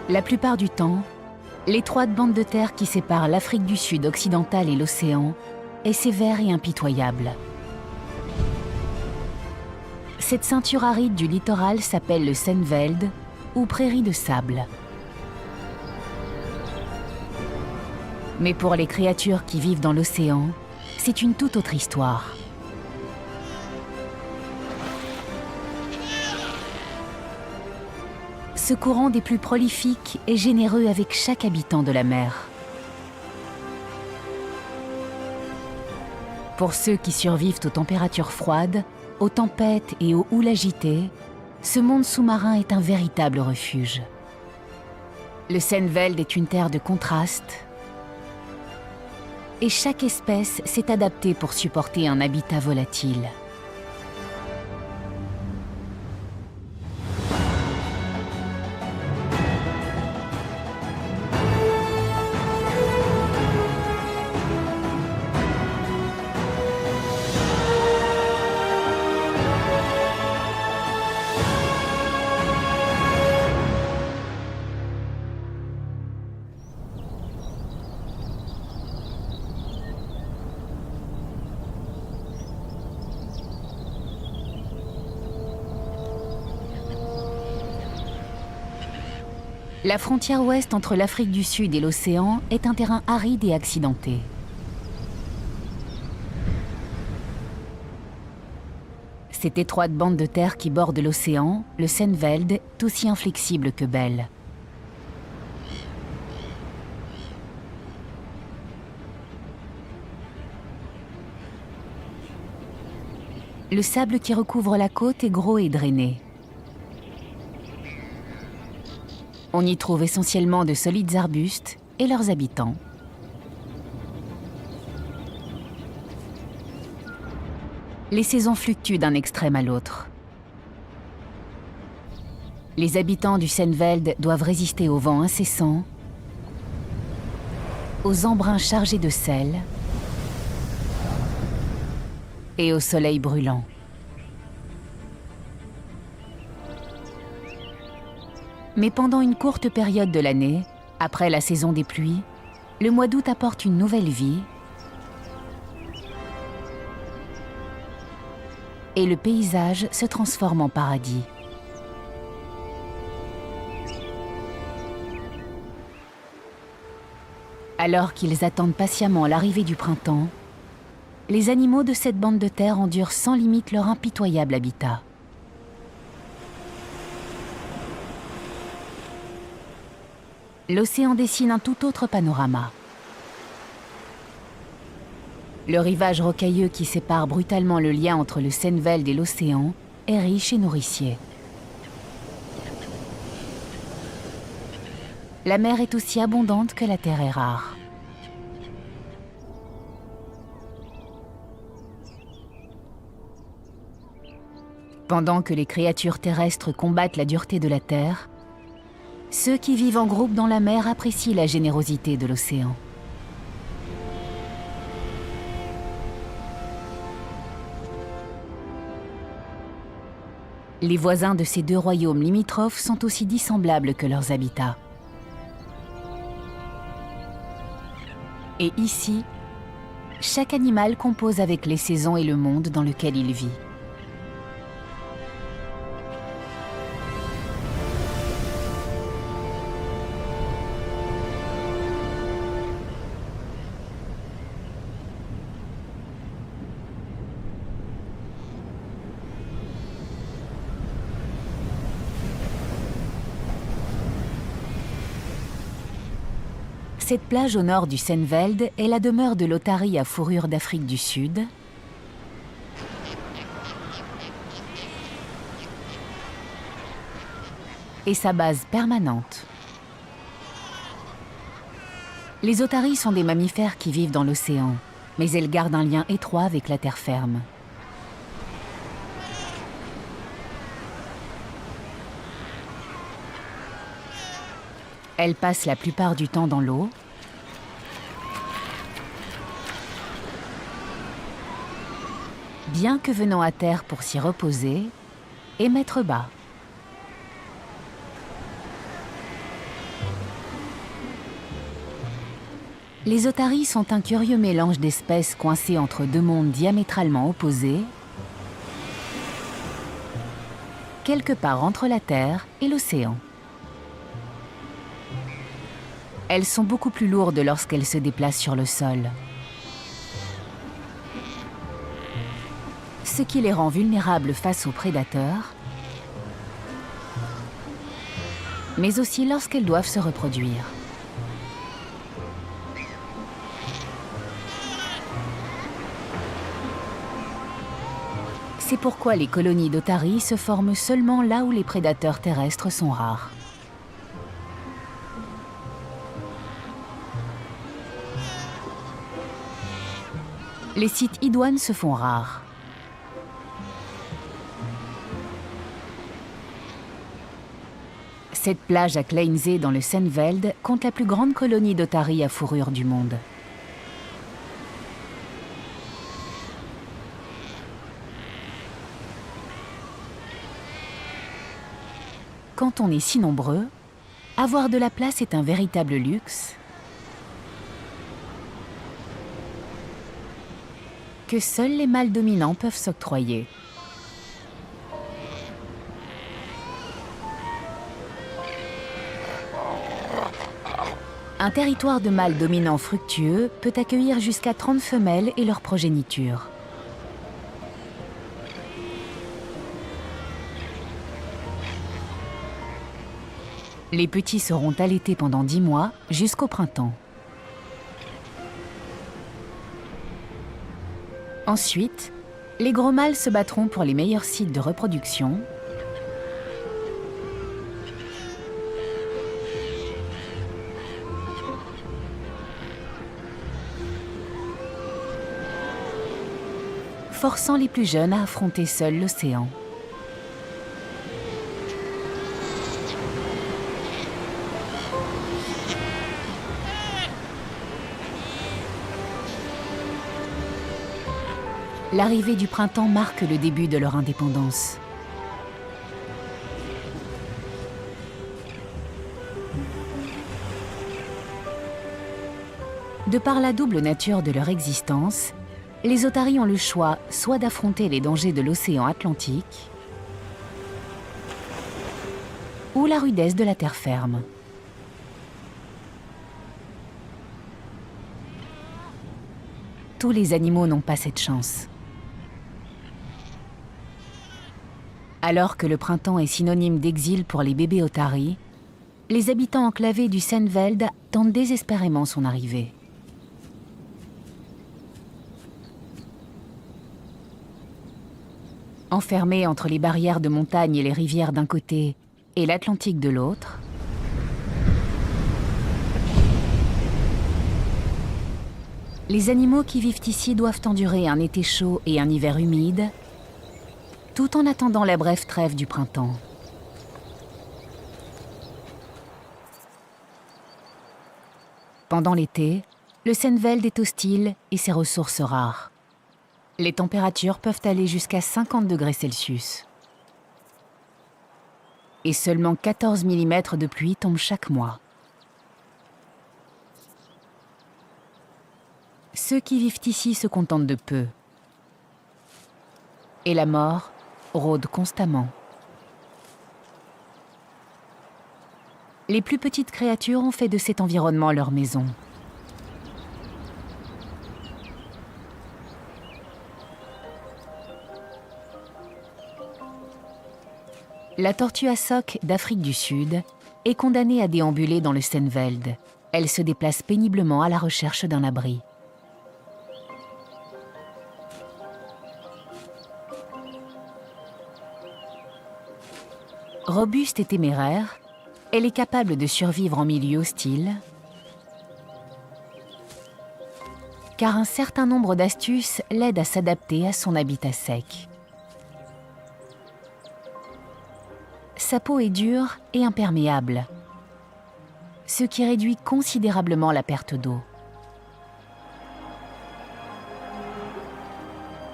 La plupart du temps, l'étroite bande de terre qui sépare l'Afrique du Sud occidentale et l'océan est sévère et impitoyable. Cette ceinture aride du littoral s'appelle le Seinveld ou prairie de sable. Mais pour les créatures qui vivent dans l'océan, c'est une toute autre histoire. Ce courant des plus prolifiques est généreux avec chaque habitant de la mer. Pour ceux qui survivent aux températures froides, aux tempêtes et aux houles agitées, ce monde sous-marin est un véritable refuge. Le Seinveld est une terre de contraste et chaque espèce s'est adaptée pour supporter un habitat volatile. La frontière ouest entre l'Afrique du Sud et l'océan est un terrain aride et accidenté. Cette étroite bande de terre qui borde l'océan, le Seinveld, est aussi inflexible que belle. Le sable qui recouvre la côte est gros et drainé. On y trouve essentiellement de solides arbustes et leurs habitants. Les saisons fluctuent d'un extrême à l'autre. Les habitants du Seinveld doivent résister aux vents incessants, aux embruns chargés de sel et au soleil brûlant. Mais pendant une courte période de l'année, après la saison des pluies, le mois d'août apporte une nouvelle vie et le paysage se transforme en paradis. Alors qu'ils attendent patiemment l'arrivée du printemps, les animaux de cette bande de terre endurent sans limite leur impitoyable habitat. L'océan dessine un tout autre panorama. Le rivage rocailleux qui sépare brutalement le lien entre le Seinveld et l'océan est riche et nourricier. La mer est aussi abondante que la terre est rare. Pendant que les créatures terrestres combattent la dureté de la terre, ceux qui vivent en groupe dans la mer apprécient la générosité de l'océan. Les voisins de ces deux royaumes limitrophes sont aussi dissemblables que leurs habitats. Et ici, chaque animal compose avec les saisons et le monde dans lequel il vit. Cette plage au nord du Seinveld est la demeure de l'otarie à fourrure d'Afrique du Sud, et sa base permanente. Les otaries sont des mammifères qui vivent dans l'océan, mais elles gardent un lien étroit avec la terre ferme. Elles passent la plupart du temps dans l'eau, bien que venant à terre pour s'y reposer et mettre bas. Les otaries sont un curieux mélange d'espèces coincées entre deux mondes diamétralement opposés, quelque part entre la Terre et l'océan. Elles sont beaucoup plus lourdes lorsqu'elles se déplacent sur le sol, ce qui les rend vulnérables face aux prédateurs, mais aussi lorsqu'elles doivent se reproduire. C'est pourquoi les colonies d'otaries se forment seulement là où les prédateurs terrestres sont rares. Les sites idoines se font rares. Cette plage à Kleinsee dans le Senneveld compte la plus grande colonie d'otaries à fourrure du monde. Quand on est si nombreux, avoir de la place est un véritable luxe que seuls les mâles dominants peuvent s'octroyer. Un territoire de mâles dominants fructueux peut accueillir jusqu'à 30 femelles et leur progéniture. Les petits seront allaités pendant 10 mois jusqu'au printemps. Ensuite, les gros mâles se battront pour les meilleurs sites de reproduction forçant les plus jeunes à affronter seuls l'océan. L'arrivée du printemps marque le début de leur indépendance. De par la double nature de leur existence, les otaries ont le choix soit d'affronter les dangers de l'océan Atlantique ou la rudesse de la terre ferme. Tous les animaux n'ont pas cette chance. Alors que le printemps est synonyme d'exil pour les bébés otaries, les habitants enclavés du Senneveld tentent désespérément son arrivée. Enfermés entre les barrières de montagne et les rivières d'un côté et l'Atlantique de l'autre, les animaux qui vivent ici doivent endurer un été chaud et un hiver humide, tout en attendant la brève trêve du printemps. Pendant l'été, le Senneveld est hostile et ses ressources rares. Les températures peuvent aller jusqu'à 50 degrés Celsius. Et seulement 14 mm de pluie tombent chaque mois. Ceux qui vivent ici se contentent de peu. Et la mort rôde constamment. Les plus petites créatures ont fait de cet environnement leur maison. La tortue à soc d'Afrique du Sud est condamnée à déambuler dans le Senneveld. Elle se déplace péniblement à la recherche d'un abri. Robuste et téméraire, elle est capable de survivre en milieu hostile, car un certain nombre d'astuces l'aident à s'adapter à son habitat sec. Sa peau est dure et imperméable, ce qui réduit considérablement la perte d'eau.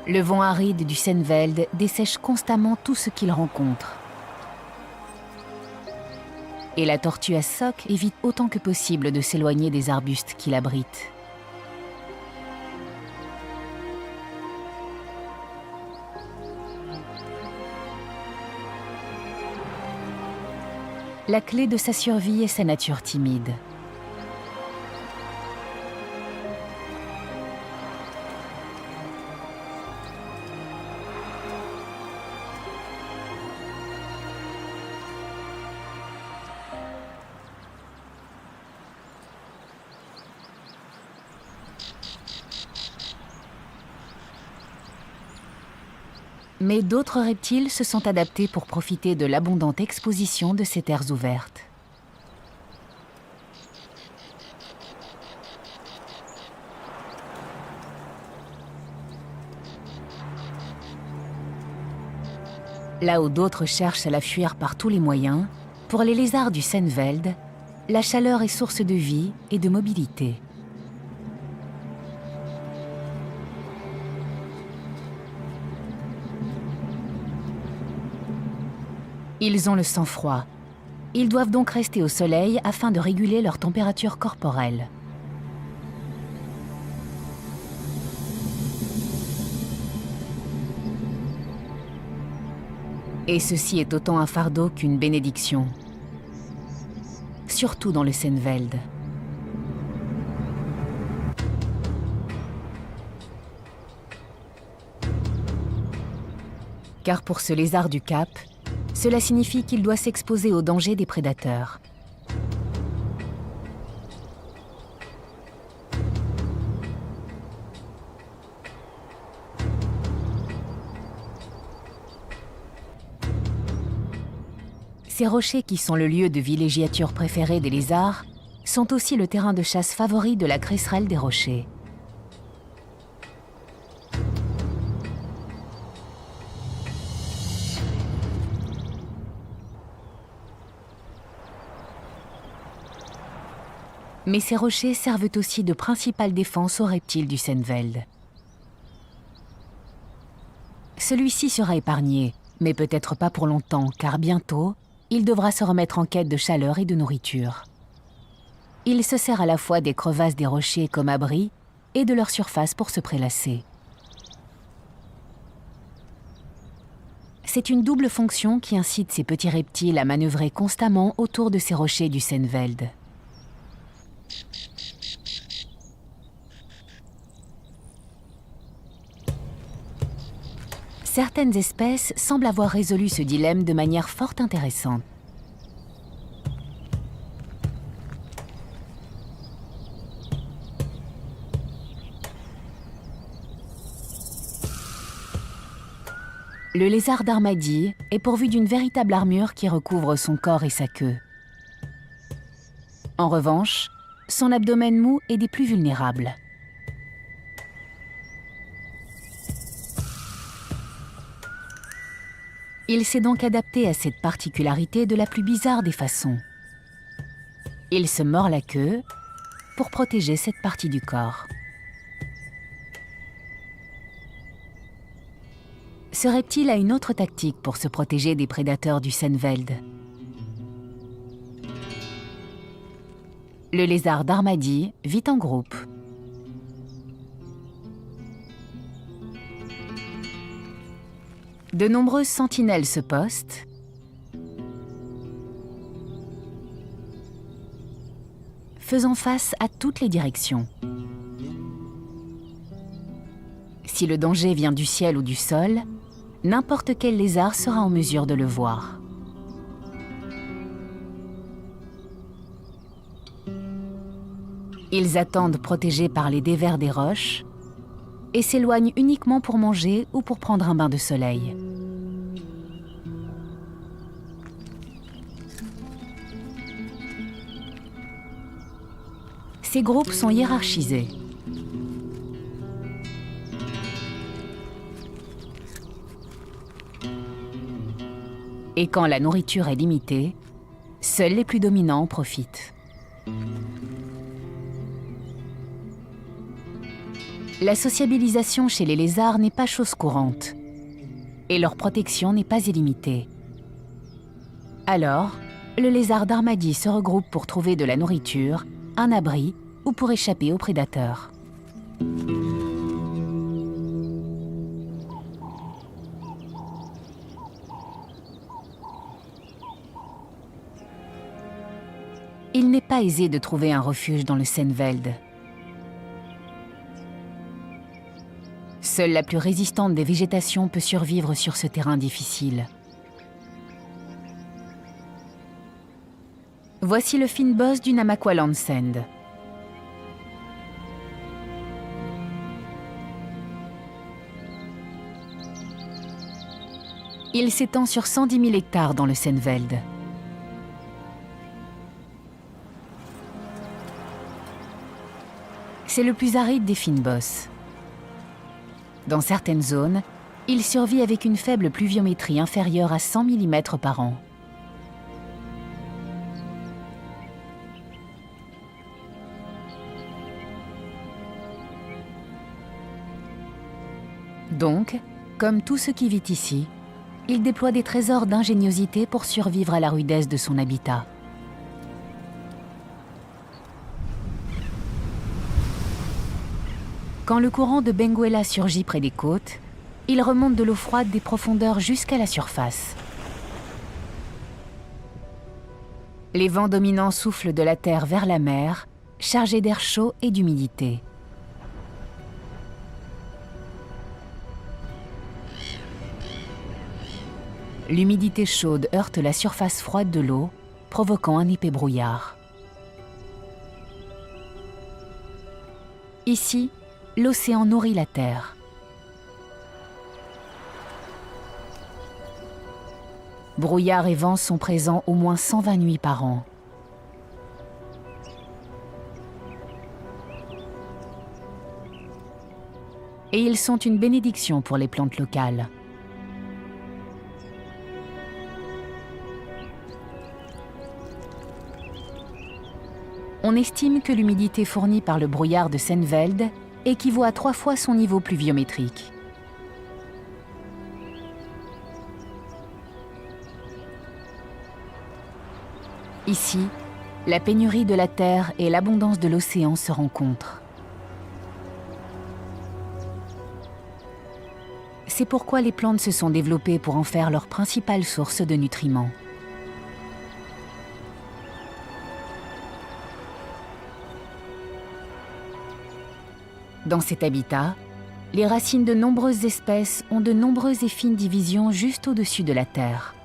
Le vent aride du Senneveld dessèche constamment tout ce qu'il rencontre. Et la tortue à soc évite autant que possible de s'éloigner des arbustes qui l'abritent. la clé de sa survie est sa nature timide. Mais d'autres reptiles se sont adaptés pour profiter de l'abondante exposition de ces terres ouvertes. Là où d'autres cherchent à la fuir par tous les moyens, pour les lézards du Senneveld, la chaleur est source de vie et de mobilité. Ils ont le sang froid. Ils doivent donc rester au soleil afin de réguler leur température corporelle. Et ceci est autant un fardeau qu'une bénédiction. Surtout dans le Senneveld. Car pour ce lézard du Cap, cela signifie qu'il doit s'exposer aux dangers des prédateurs. Ces rochers, qui sont le lieu de villégiature préféré des lézards, sont aussi le terrain de chasse favori de la cresserelle des rochers. Mais ces rochers servent aussi de principale défense aux reptiles du Senneveld. Celui-ci sera épargné, mais peut-être pas pour longtemps, car bientôt, il devra se remettre en quête de chaleur et de nourriture. Il se sert à la fois des crevasses des rochers comme abri et de leur surface pour se prélasser. C'est une double fonction qui incite ces petits reptiles à manœuvrer constamment autour de ces rochers du Senneveld. Certaines espèces semblent avoir résolu ce dilemme de manière fort intéressante. Le lézard d'Armadie est pourvu d'une véritable armure qui recouvre son corps et sa queue. En revanche, son abdomen mou est des plus vulnérables. Il s'est donc adapté à cette particularité de la plus bizarre des façons. Il se mord la queue pour protéger cette partie du corps. Ce reptile a une autre tactique pour se protéger des prédateurs du Senneveld. Le lézard d'Armadie vit en groupe. De nombreuses sentinelles se postent, faisant face à toutes les directions. Si le danger vient du ciel ou du sol, n'importe quel lézard sera en mesure de le voir. Ils attendent protégés par les dévers des roches et s'éloignent uniquement pour manger ou pour prendre un bain de soleil. Ces groupes sont hiérarchisés. Et quand la nourriture est limitée, seuls les plus dominants en profitent. La sociabilisation chez les lézards n'est pas chose courante, et leur protection n'est pas illimitée. Alors, le lézard d'Armadie se regroupe pour trouver de la nourriture, un abri ou pour échapper aux prédateurs. il n'est pas aisé de trouver un refuge dans le Senneveld. Seule la plus résistante des végétations peut survivre sur ce terrain difficile. Voici le fynbos du Namaqualand-Sand. Il s'étend sur 110 000 hectares dans le Senneveld. C'est le plus aride des fynbos. Dans certaines zones, il survit avec une faible pluviométrie inférieure à 100 mm par an. Donc, comme tout ce qui vit ici, il déploie des trésors d'ingéniosité pour survivre à la rudesse de son habitat. Quand le courant de Benguela surgit près des côtes, il remonte de l'eau froide des profondeurs jusqu'à la surface. Les vents dominants soufflent de la terre vers la mer, chargés d'air chaud et d'humidité. L'humidité chaude heurte la surface froide de l'eau, provoquant un épais brouillard. Ici, l'océan nourrit la terre. Brouillard et vent sont présents au moins 120 nuits par an. Et ils sont une bénédiction pour les plantes locales. On estime que l'humidité fournie par le brouillard de Senneveld équivaut à 3 fois son niveau pluviométrique. Ici, la pénurie de la terre et l'abondance de l'océan se rencontrent. C'est pourquoi les plantes se sont développées pour en faire leur principale source de nutriments. Dans cet habitat, les racines de nombreuses espèces ont de nombreuses et fines divisions juste au-dessus de la terre.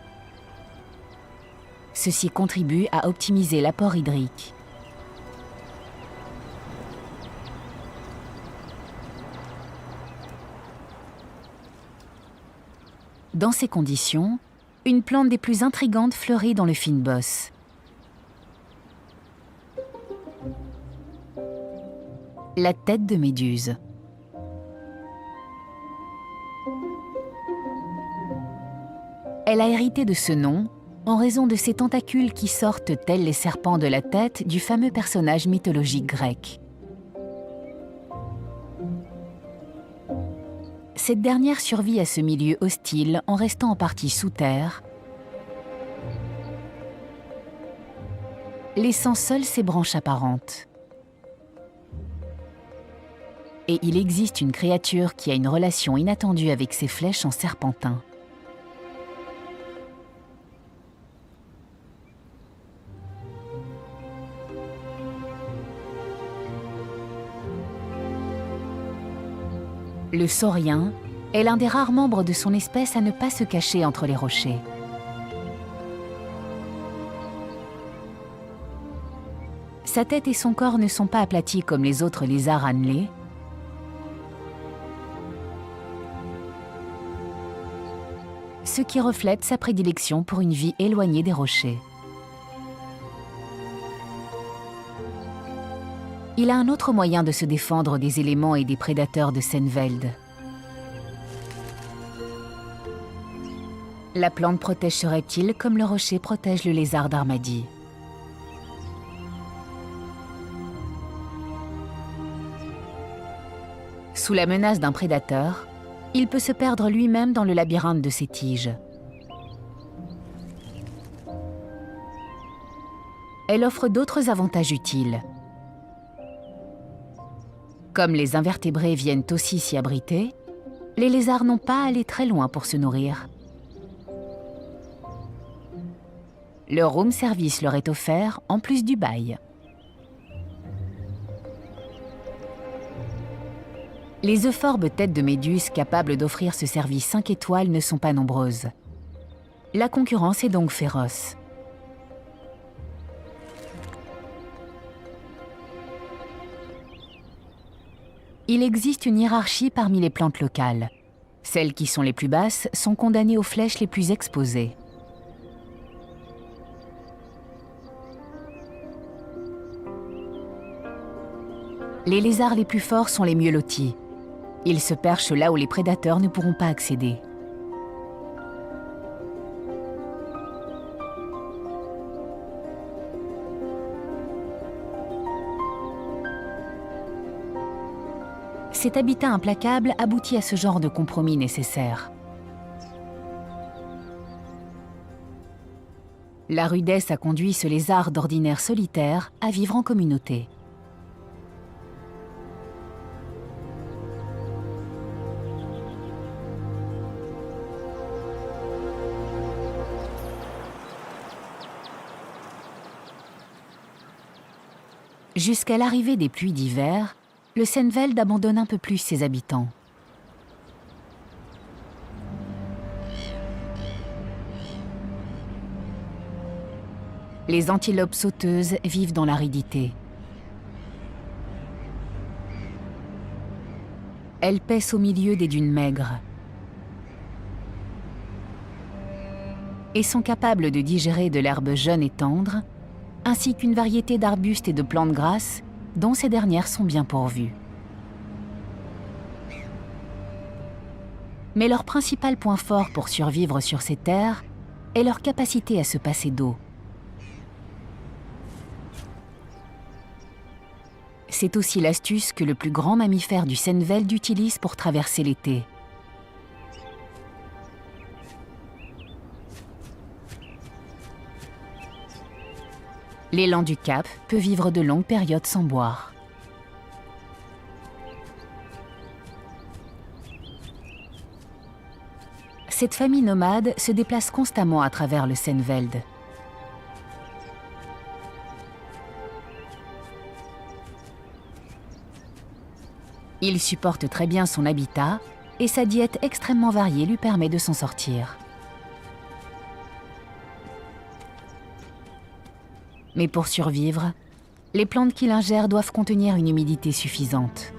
Ceci contribue à optimiser l'apport hydrique. Dans ces conditions, une plante des plus intrigantes fleurit dans le fynbos. La tête de méduse. Elle a hérité de ce nom en raison de ses tentacules qui sortent tels les serpents de la tête du fameux personnage mythologique grec. Cette dernière survit à ce milieu hostile en restant en partie sous terre, laissant seules ses branches apparentes. Et il existe une créature qui a une relation inattendue avec ses flèches en serpentin. Le saurien est l'un des rares membres de son espèce à ne pas se cacher entre les rochers. Sa tête et son corps ne sont pas aplatis comme les autres lézards annelés, ce qui reflète sa prédilection pour une vie éloignée des rochers. Il a un autre moyen de se défendre des éléments et des prédateurs de Senneveld. La plante protège ce reptile comme le rocher protège le lézard d'Armadi. Sous la menace d'un prédateur, il peut se perdre lui-même dans le labyrinthe de ses tiges. Elle offre d'autres avantages utiles. Comme les invertébrés viennent aussi s'y abriter, les lézards n'ont pas à aller très loin pour se nourrir. Le room service leur est offert en plus du bail. Les euphorbes têtes de méduse capables d'offrir ce service 5 étoiles ne sont pas nombreuses. La concurrence est donc féroce. Il existe une hiérarchie parmi les plantes locales. Celles qui sont les plus basses sont condamnées aux flèches les plus exposées. Les lézards les plus forts sont les mieux lotis. Ils se perchent là où les prédateurs ne pourront pas accéder. Cet habitat implacable aboutit à ce genre de compromis nécessaire. La rudesse a conduit ce lézard d'ordinaire solitaire à vivre en communauté. Jusqu'à l'arrivée des pluies d'hiver, le Senneveld abandonne un peu plus ses habitants. Les antilopes sauteuses vivent dans l'aridité. Elles paissent au milieu des dunes maigres et sont capables de digérer de l'herbe jeune et tendre, ainsi qu'une variété d'arbustes et de plantes grasses dont ces dernières sont bien pourvues. Mais leur principal point fort pour survivre sur ces terres est leur capacité à se passer d'eau. C'est aussi l'astuce que le plus grand mammifère du Senneveld utilise pour traverser l'été. L'élan du Cap peut vivre de longues périodes sans boire. Cette famille nomade se déplace constamment à travers le Senneveld. Il supporte très bien son habitat et sa diète extrêmement variée lui permet de s'en sortir. Mais pour survivre, les plantes qu'il ingère doivent contenir une humidité suffisante.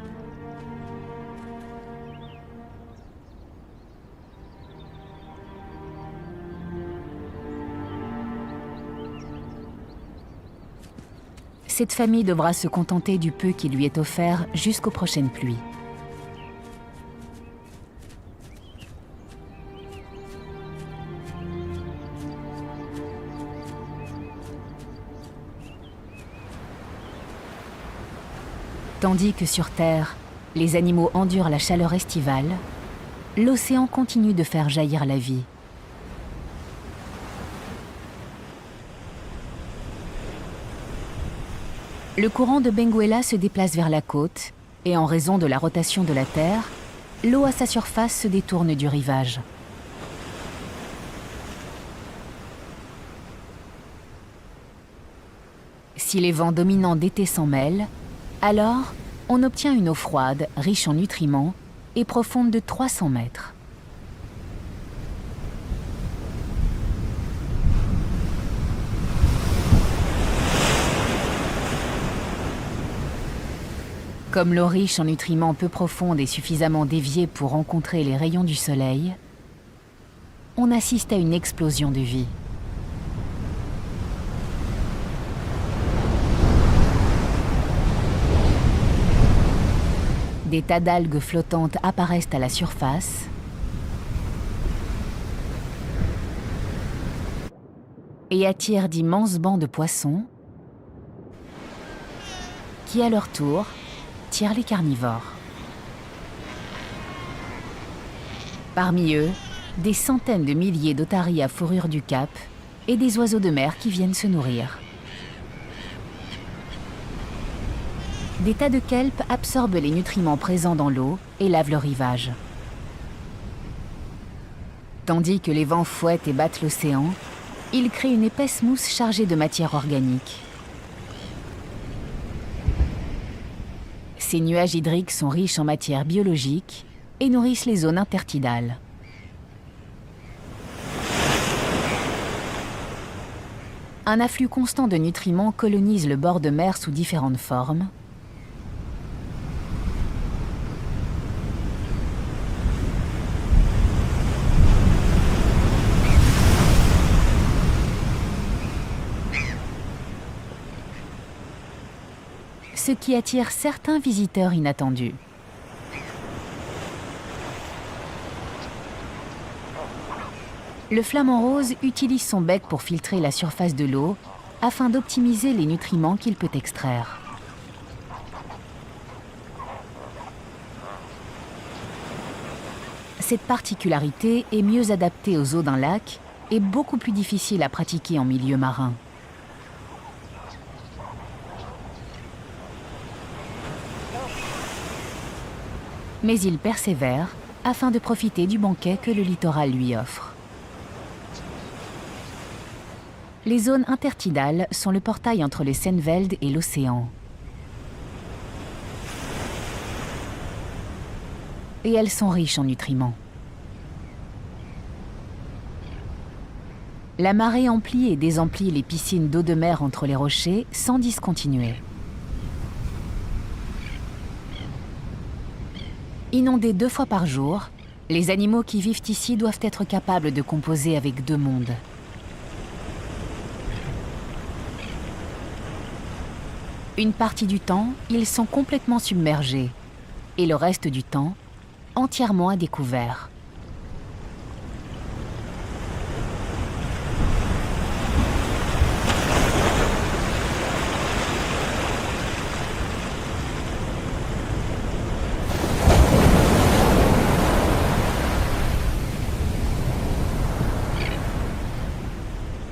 Cette famille devra se contenter du peu qui lui est offert jusqu'aux prochaines pluies. Tandis que sur Terre, les animaux endurent la chaleur estivale, l'océan continue de faire jaillir la vie. Le courant de Benguela se déplace vers la côte et en raison de la rotation de la Terre, l'eau à sa surface se détourne du rivage. Si les vents dominants d'été s'en mêlent, alors on obtient une eau froide, riche en nutriments et profonde de 300 mètres. Comme l'eau riche en nutriments peu profonde et suffisamment déviée pour rencontrer les rayons du soleil, on assiste à une explosion de vie. Des tas d'algues flottantes apparaissent à la surface et attirent d'immenses bancs de poissons qui, à leur tour, tirent les carnivores. Parmi eux, des centaines de milliers d'otaries à fourrure du Cap et des oiseaux de mer qui viennent se nourrir. Des tas de kelp absorbent les nutriments présents dans l'eau et lavent le rivage. Tandis que les vents fouettent et battent l'océan, Il crée une épaisse mousse chargée de matière organique. Ces nuages hydriques sont riches en matière biologique et nourrissent les zones intertidales. Un afflux constant de nutriments colonise le bord de mer sous différentes formes. Ce qui attire certains visiteurs inattendus. Le flamant rose utilise son bec pour filtrer la surface de l'eau afin d'optimiser les nutriments qu'il peut extraire. Cette particularité est mieux adaptée aux eaux d'un lac et beaucoup plus difficile à pratiquer en milieu marin. Mais il persévère afin de profiter du banquet que le littoral lui offre. Les zones intertidales sont le portail entre le Seinveld et l'océan. Et elles sont riches en nutriments. La marée emplit et désemplit les piscines d'eau de mer entre les rochers sans discontinuer. Inondés 2 fois par jour, les animaux qui vivent ici doivent être capables de composer avec 2 mondes. Une partie du temps, ils sont complètement submergés, et le reste du temps, entièrement à découvert.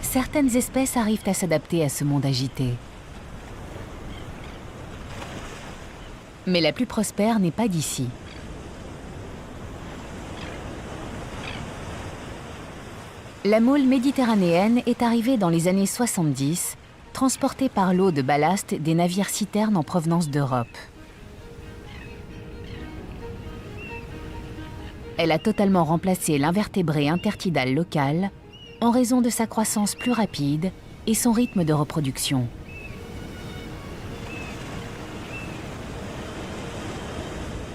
Certaines espèces arrivent à s'adapter à ce monde agité. Mais la plus prospère n'est pas d'ici. La moule méditerranéenne est arrivée dans les années 70, transportée par l'eau de ballast des navires-citernes en provenance d'Europe. Elle a totalement remplacé l'invertébré intertidal local en raison de sa croissance plus rapide et son rythme de reproduction.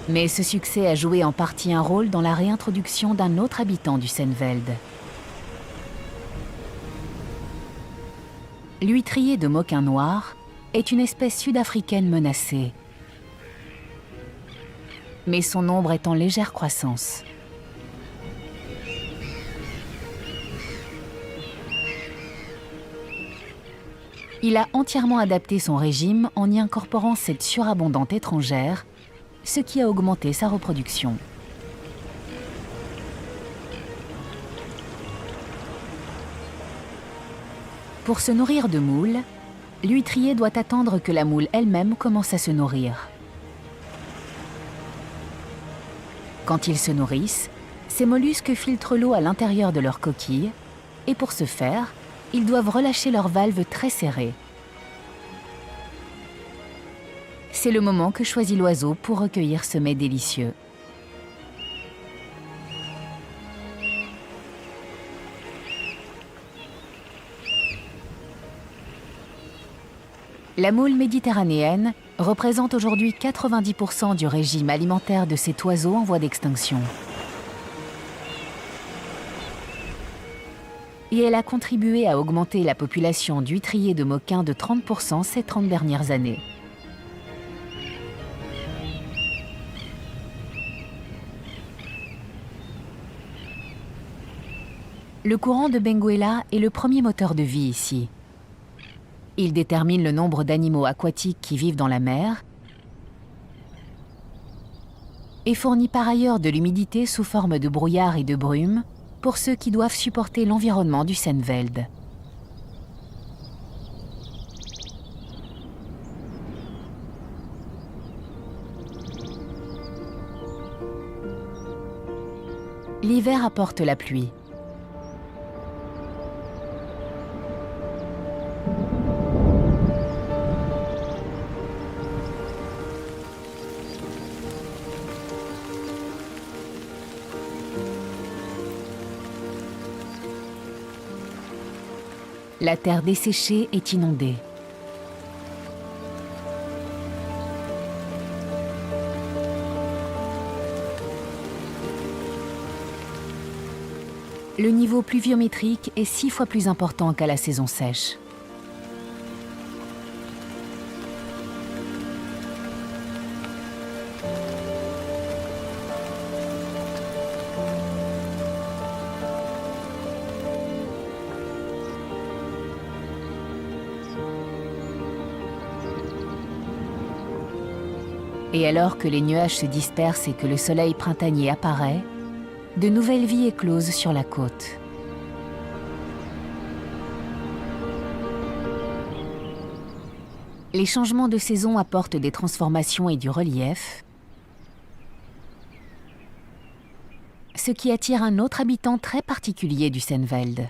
Mais ce succès a joué en partie un rôle dans la réintroduction d'un autre habitant du Seinveld. L'huîtrier de Moquin noir est une espèce sud-africaine menacée. Mais son nombre est en légère croissance. Il a entièrement adapté son régime en y incorporant cette surabondante étrangère, ce qui a augmenté sa reproduction. Pour se nourrir de moules, l'huîtrier doit attendre que la moule elle-même commence à se nourrir. Quand ils se nourrissent, ces mollusques filtrent l'eau à l'intérieur de leur coquille et pour ce faire, ils doivent relâcher leurs valves très serrées. C'est le moment que choisit l'oiseau pour recueillir ce mets délicieux. La moule méditerranéenne représente aujourd'hui 90% du régime alimentaire de cet oiseau en voie d'extinction. Et elle a contribué à augmenter la population d'huîtriers de Moquin de 30% ces 30 dernières années. Le courant de Benguela est le premier moteur de vie ici. Il détermine le nombre d'animaux aquatiques qui vivent dans la mer et fournit par ailleurs de l'humidité sous forme de brouillard et de brume pour ceux qui doivent supporter l'environnement du Seinveld. L'hiver apporte la pluie. La terre desséchée est inondée. Le niveau pluviométrique est 6 fois plus important qu'à la saison sèche. Et alors que les nuages se dispersent et que le soleil printanier apparaît, de nouvelles vies éclosent sur la côte. Les changements de saison apportent des transformations et du relief, ce qui attire un autre habitant très particulier du Senneveld.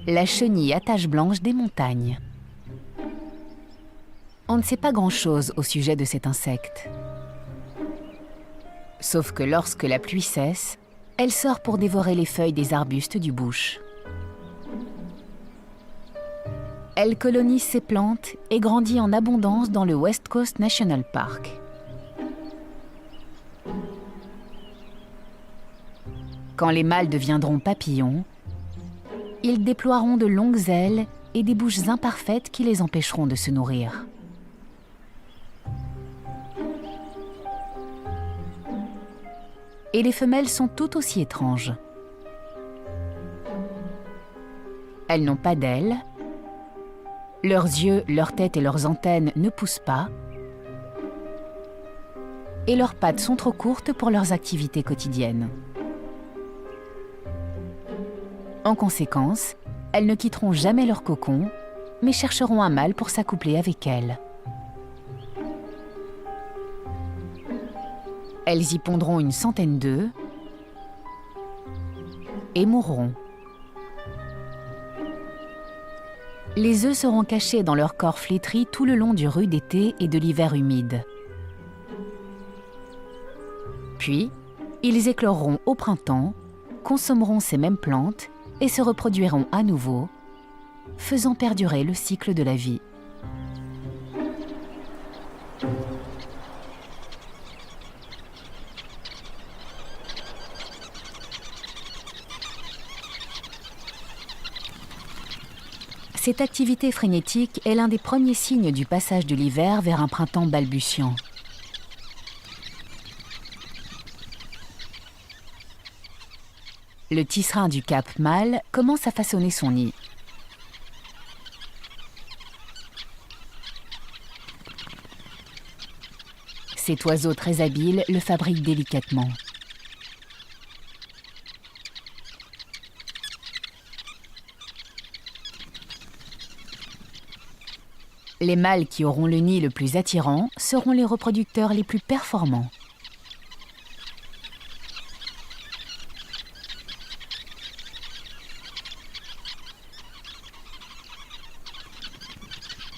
La chenille à taches blanches des montagnes. On ne sait pas grand-chose au sujet de cet insecte. Sauf que lorsque la pluie cesse, elle sort pour dévorer les feuilles des arbustes du bush. Elle colonise ces plantes et grandit en abondance dans le West Coast National Park. Quand les mâles deviendront papillons, ils déploieront de longues ailes et des bouches imparfaites qui les empêcheront de se nourrir. Et les femelles sont tout aussi étranges. Elles n'ont pas d'ailes, leurs yeux, leur tête et leurs antennes ne poussent pas, et leurs pattes sont trop courtes pour leurs activités quotidiennes. En conséquence, elles ne quitteront jamais leur cocon, mais chercheront un mâle pour s'accoupler avec elles. Elles y pondront une centaine d'œufs et mourront. Les œufs seront cachés dans leur corps flétri tout le long du rude été et de l'hiver humide. Puis, ils écloreront au printemps, consommeront ces mêmes plantes et se reproduiront à nouveau, faisant perdurer le cycle de la vie. Cette activité frénétique est l'un des premiers signes du passage de l'hiver vers un printemps balbutiant. Le tisserin du Cap mâle commence à façonner son nid. Cet oiseau très habile le fabrique délicatement. Les mâles qui auront le nid le plus attirant seront les reproducteurs les plus performants.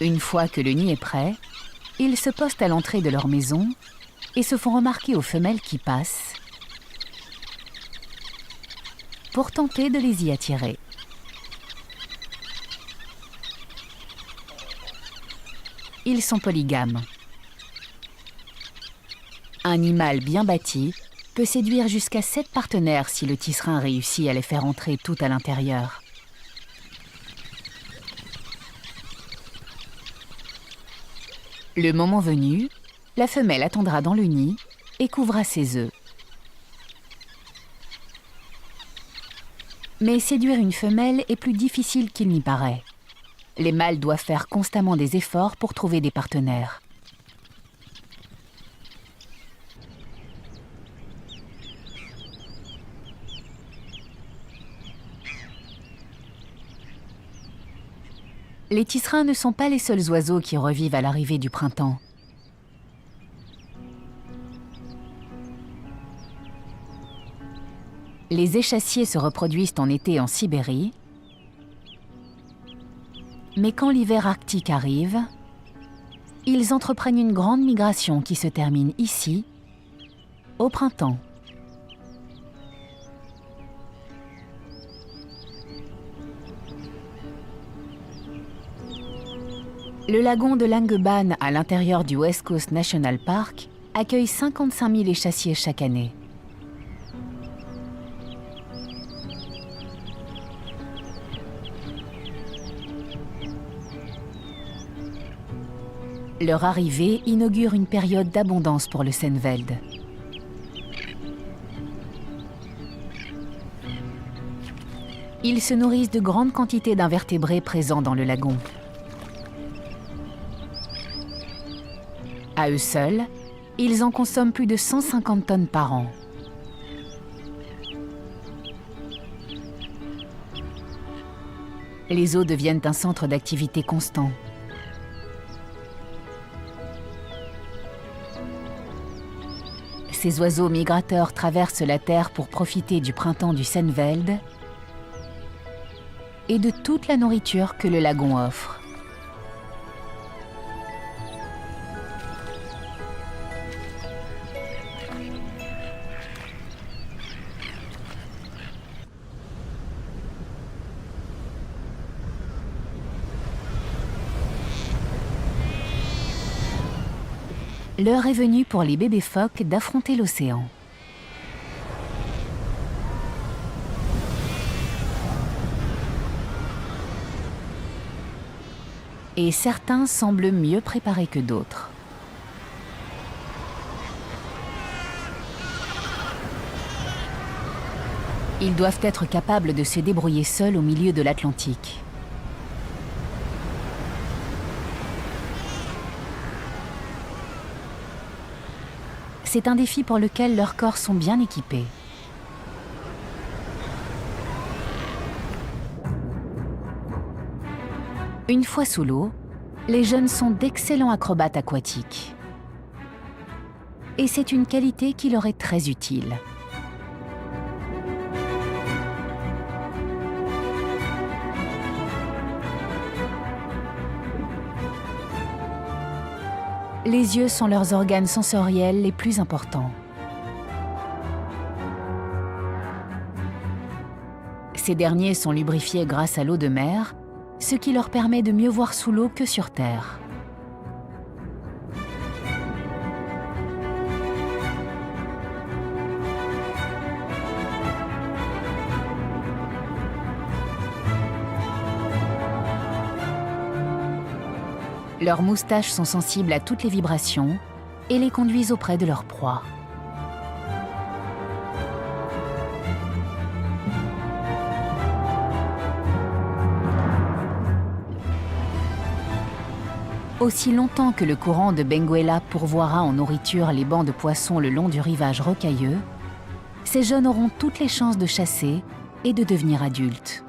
Une fois que le nid est prêt, ils se postent à l'entrée de leur maison et se font remarquer aux femelles qui passent pour tenter de les y attirer. Ils sont polygames. Un nid mâle bien bâti peut séduire jusqu'à 7 partenaires si le tisserin réussit à les faire entrer tout à l'intérieur. Le moment venu, la femelle attendra dans le nid et couvra ses œufs. Mais séduire une femelle est plus difficile qu'il n'y paraît. Les mâles doivent faire constamment des efforts pour trouver des partenaires. Les tisserins ne sont pas les seuls oiseaux qui revivent à l'arrivée du printemps. Les échassiers se reproduisent en été en Sibérie, mais quand l'hiver arctique arrive, ils entreprennent une grande migration qui se termine ici, au printemps. Le lagon de Langebaan, à l'intérieur du West Coast National Park, accueille 55 000 échassiers chaque année. Leur arrivée inaugure une période d'abondance pour le Senneveld. Ils se nourrissent de grandes quantités d'invertébrés présents dans le lagon. À eux seuls, ils en consomment plus de 150 tonnes par an. Les eaux deviennent un centre d'activité constant. Ces oiseaux migrateurs traversent la Terre pour profiter du printemps du Senneveld et de toute la nourriture que le lagon offre. L'heure est venue pour les bébés phoques d'affronter l'océan. Et certains semblent mieux préparés que d'autres. Ils doivent être capables de se débrouiller seuls au milieu de l'Atlantique. C'est un défi pour lequel leurs corps sont bien équipés. Une fois sous l'eau, les jeunes sont d'excellents acrobates aquatiques. Et c'est une qualité qui leur est très utile. Les yeux sont leurs organes sensoriels les plus importants. Ces derniers sont lubrifiés grâce à l'eau de mer, ce qui leur permet de mieux voir sous l'eau que sur Terre. Leurs moustaches sont sensibles à toutes les vibrations et les conduisent auprès de leur proie. Aussi longtemps que le courant de Benguela pourvoira en nourriture les bancs de poissons le long du rivage rocailleux, ces jeunes auront toutes les chances de chasser et de devenir adultes.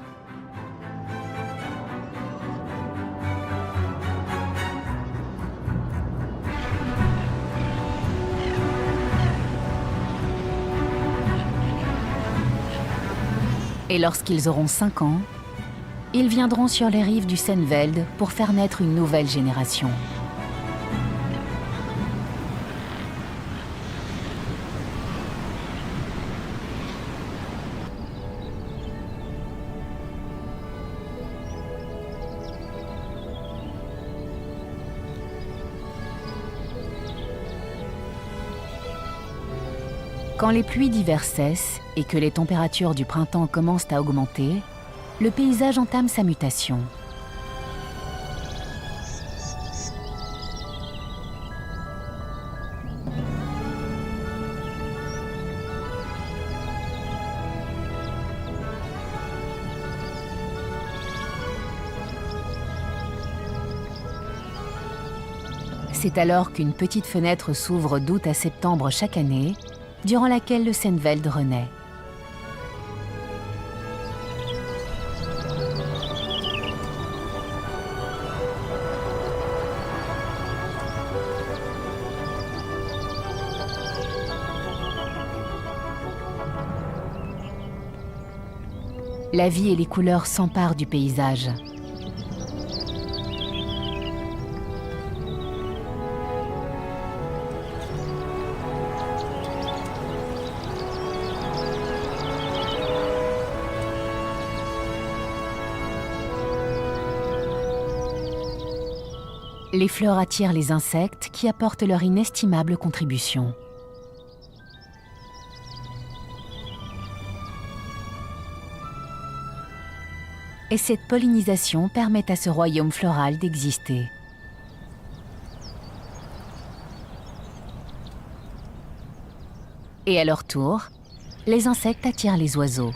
Et lorsqu'ils auront 5 ans, ils viendront sur les rives du Senneveld pour faire naître une nouvelle génération. Quand les pluies d'hiver cessent et que les températures du printemps commencent à augmenter, le paysage entame sa mutation. C'est alors qu'une petite fenêtre s'ouvre d'août à septembre chaque année, durant laquelle le Senneveld renaît. la vie et les couleurs s'emparent du paysage. Les fleurs attirent les insectes qui apportent leur inestimable contribution. Et cette pollinisation permet à ce royaume floral d'exister. Et à leur tour, les insectes attirent les oiseaux.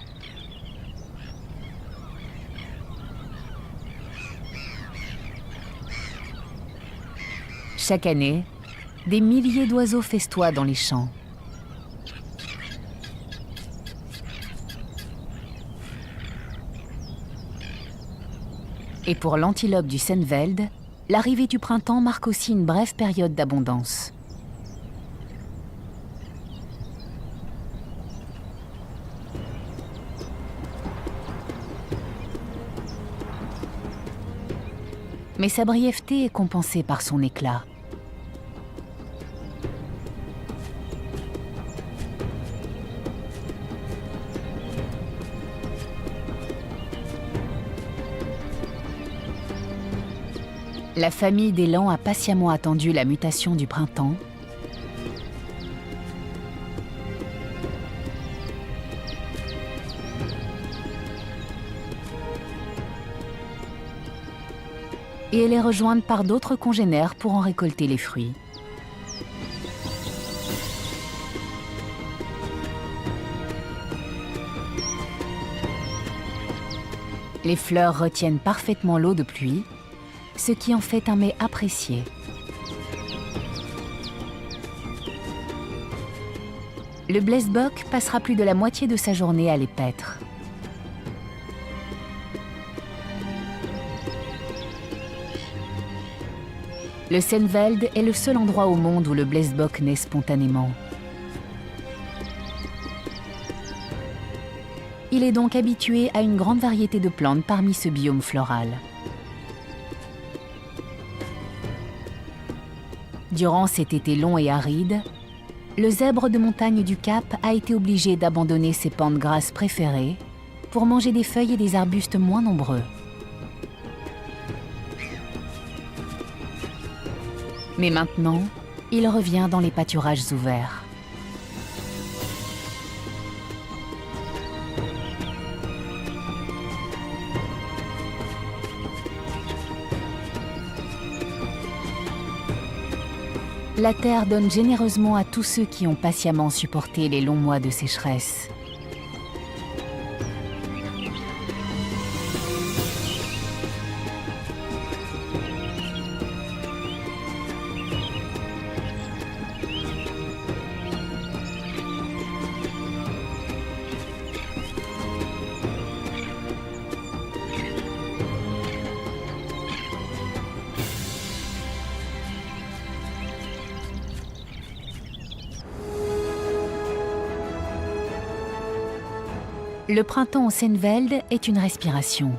Chaque année, des milliers d'oiseaux festoient dans les champs. Et pour l'antilope du Senneveld, l'arrivée du printemps marque aussi une brève période d'abondance. Mais sa brièveté est compensée par son éclat. La famille d'élan a patiemment attendu la mutation du printemps et elle est rejointe par d'autres congénères pour en récolter les fruits. Les fleurs retiennent parfaitement l'eau de pluie, ce qui en fait un mets apprécié. Le blesbock passera plus de la moitié de sa journée à les paître. Le Senneveld est le seul endroit au monde où le blesbock naît spontanément. Il est donc habitué à une grande variété de plantes parmi ce biome floral. Durant cet été long et aride, le zèbre de montagne du Cap a été obligé d'abandonner ses pentes grasses préférées pour manger des feuilles et des arbustes moins nombreux. Mais maintenant, il revient dans les pâturages ouverts. La terre donne généreusement à tous ceux qui ont patiemment supporté les longs mois de sécheresse. Le printemps au Senneveld est une respiration.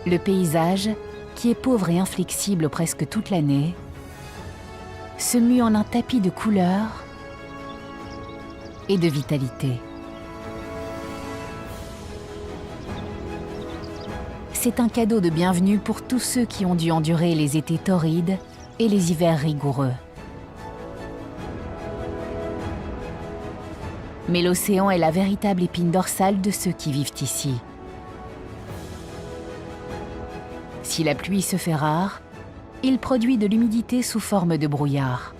Le paysage, qui est pauvre et inflexible presque toute l'année, se mue en un tapis de couleurs et de vitalité. C'est un cadeau de bienvenue pour tous ceux qui ont dû endurer les étés torrides et les hivers rigoureux. Mais l'océan est la véritable épine dorsale de ceux qui vivent ici. Si la pluie se fait rare, il produit de l'humidité sous forme de brouillard.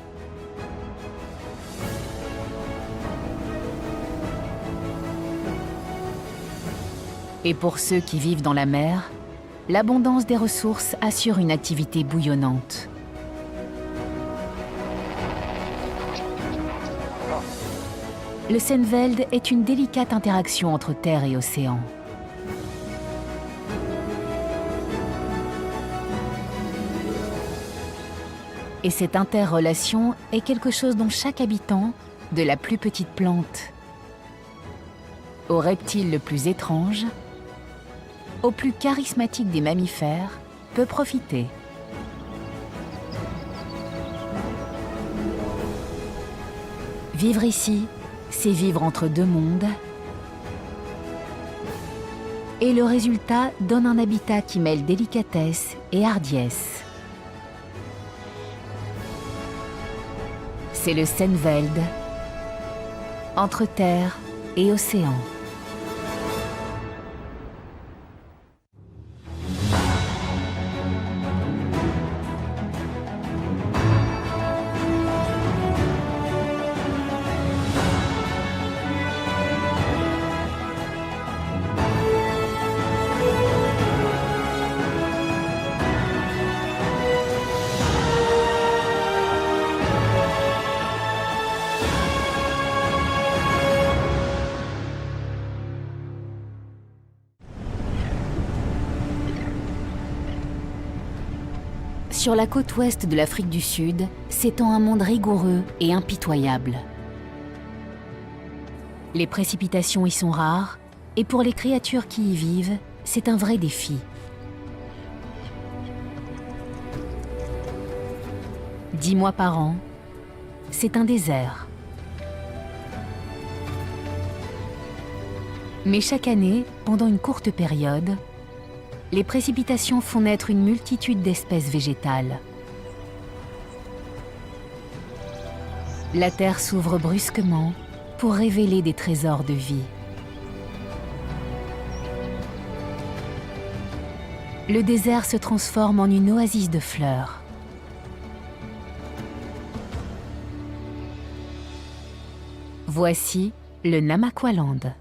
Et pour ceux qui vivent dans la mer, l'abondance des ressources assure une activité bouillonnante. Le Senneveld est une délicate interaction entre terre et océan. Et cette interrelation est quelque chose dont chaque habitant, de la plus petite plante Au reptile le plus étrange, au plus charismatique des mammifères, peut profiter. Vivre ici, c'est vivre entre deux mondes. Et le résultat donne un habitat qui mêle délicatesse et hardiesse. C'est le Senneveld, entre terre et océan. Sur la côte ouest de l'Afrique du Sud s'étend un monde rigoureux et impitoyable. Les précipitations y sont rares et pour les créatures qui y vivent, c'est un vrai défi. « 10 mois par an, c'est un désert. Mais chaque année, pendant une courte période, les précipitations font naître une multitude d'espèces végétales. La terre s'ouvre brusquement pour révéler des trésors de vie. Le désert se transforme en une oasis de fleurs. Voici le Namaqualand.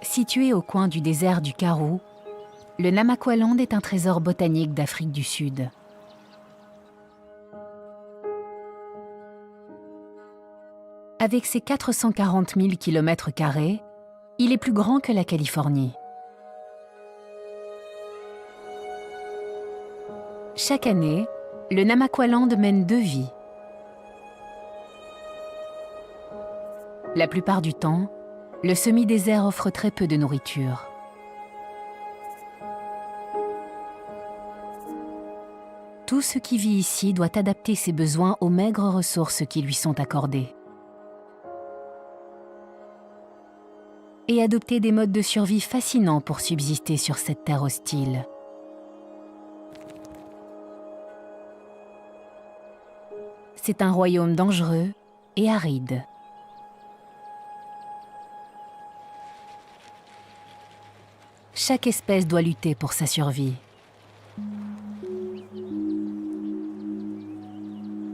Situé au coin du désert du Karoo, le Namaqualand est un trésor botanique d'Afrique du Sud. Avec ses 440 000 km², il est plus grand que la Californie. Chaque année, le Namaqualand mène 2 vies. La plupart du temps, le semi-désert offre très peu de nourriture. Tout ce qui vit ici doit adapter ses besoins aux maigres ressources qui lui sont accordées. Et adopter des modes de survie fascinants pour subsister sur cette terre hostile. C'est un royaume dangereux et aride. Chaque espèce doit lutter pour sa survie.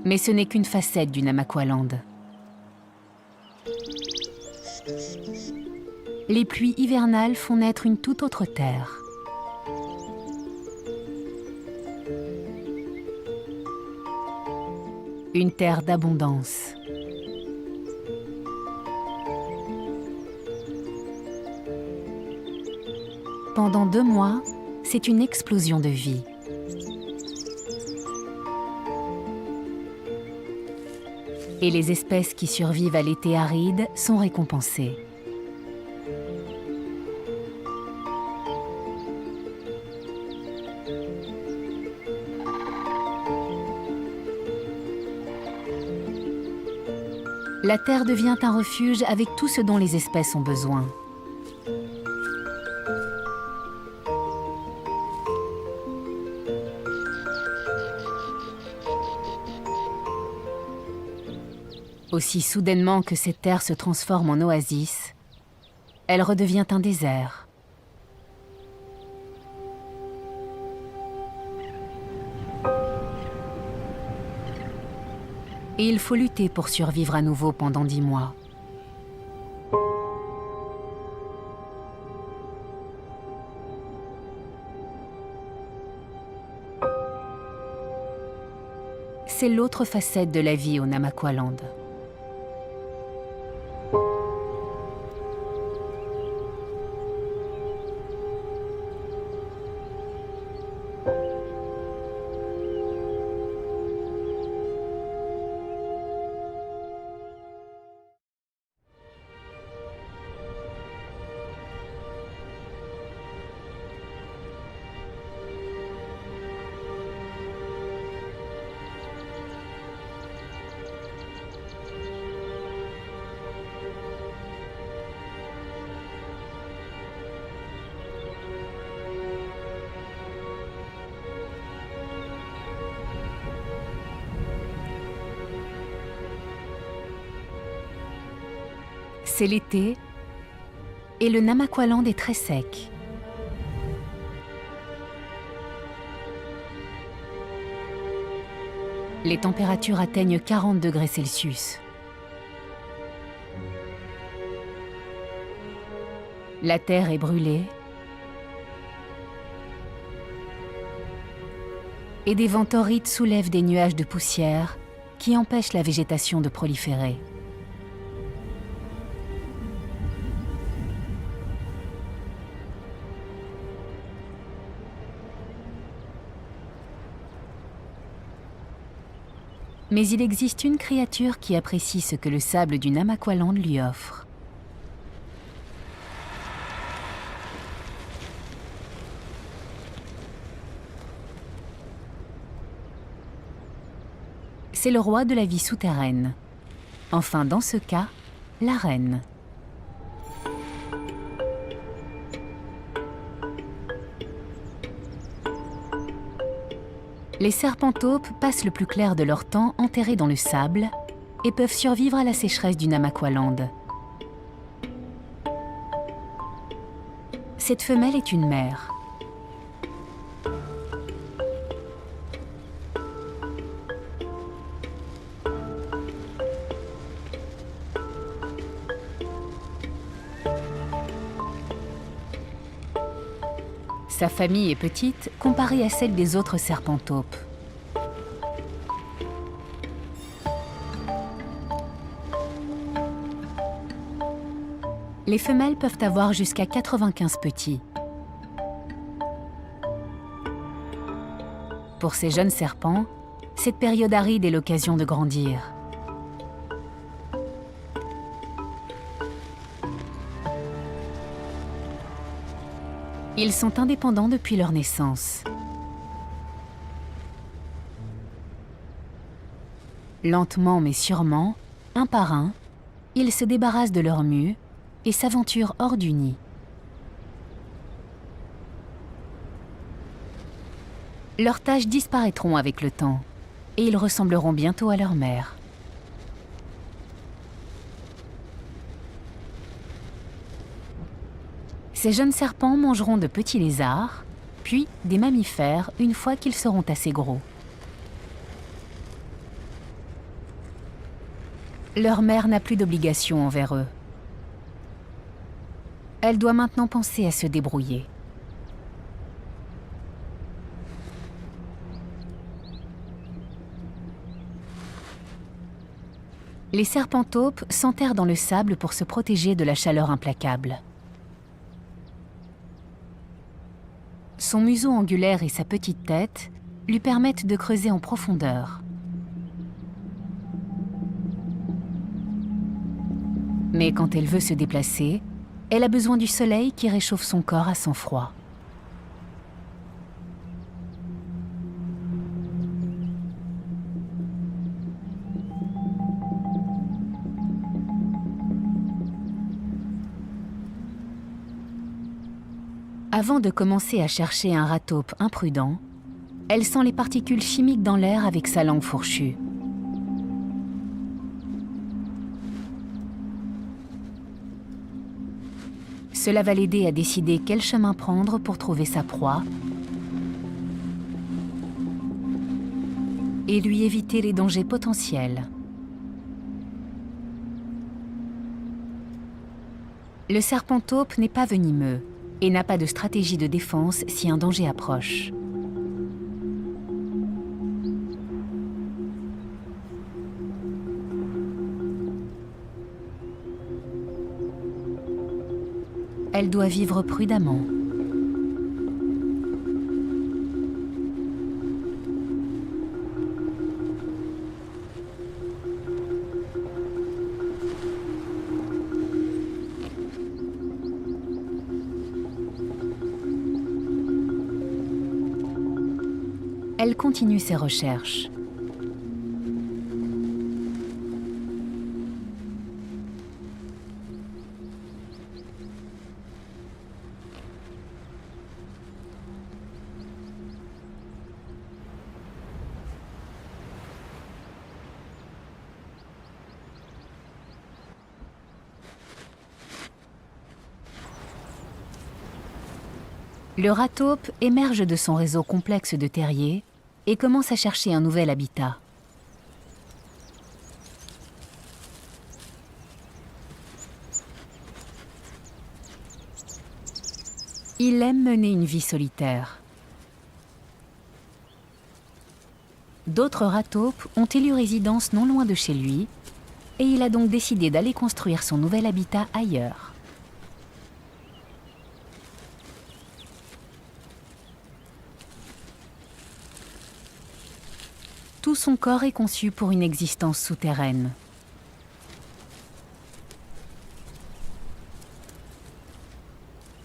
Mais ce n'est qu'une facette du Namaqualand. Les pluies hivernales font naître une toute autre terre. Une terre d'abondance. Pendant 2 mois, c'est une explosion de vie. Et les espèces qui survivent à l'été aride sont récompensées. La terre devient un refuge avec tout ce dont les espèces ont besoin. Aussi soudainement que cette terre se transforme en oasis, elle redevient un désert. Et il faut lutter pour survivre à nouveau pendant 10 mois. C'est l'autre facette de la vie au Namaqualand. C'est l'été et le Namaqualand est très sec. Les températures atteignent 40 degrés Celsius. La terre est brûlée et des vents torrides soulèvent des nuages de poussière qui empêchent la végétation de proliférer. Mais il existe une créature qui apprécie ce que le sable du Namaqualand lui offre. C'est le roi de la vie souterraine. Enfin, dans ce cas, la reine. Les serpentaupes passent le plus clair de leur temps enterrés dans le sable et peuvent survivre à la sécheresse du Namaqualand. Cette femelle est une mère. Sa famille est petite comparée à celle des autres serpentaupes. Les femelles peuvent avoir jusqu'à 95 petits. Pour ces jeunes serpents, cette période aride est l'occasion de grandir. Ils sont indépendants depuis leur naissance. Lentement mais sûrement, un par un, ils se débarrassent de leur mue et s'aventurent hors du nid. Leurs taches disparaîtront avec le temps et ils ressembleront bientôt à leur mère. Ces jeunes serpents mangeront de petits lézards, puis des mammifères une fois qu'ils seront assez gros. Leur mère n'a plus d'obligation envers eux. Elle doit maintenant penser à se débrouiller. Les serpentaupes s'enterrent dans le sable pour se protéger de la chaleur implacable. Son museau angulaire et sa petite tête lui permettent de creuser en profondeur. Mais quand elle veut se déplacer, elle a besoin du soleil qui réchauffe son corps à sang froid. Avant de commencer à chercher un rataupe imprudent, elle sent les particules chimiques dans l'air avec sa langue fourchue. Cela va l'aider à décider quel chemin prendre pour trouver sa proie et lui éviter les dangers potentiels. Le serpent taupe n'est pas venimeux et n'a pas de stratégie de défense si un danger approche. Elle doit vivre prudemment. Elle continue ses recherches. Le rat taupe émerge de son réseau complexe de terriers et commence à chercher un nouvel habitat. Il aime mener une vie solitaire. D'autres rats taupes ont élu résidence non loin de chez lui et il a donc décidé d'aller construire son nouvel habitat ailleurs. Tout son corps est conçu pour une existence souterraine.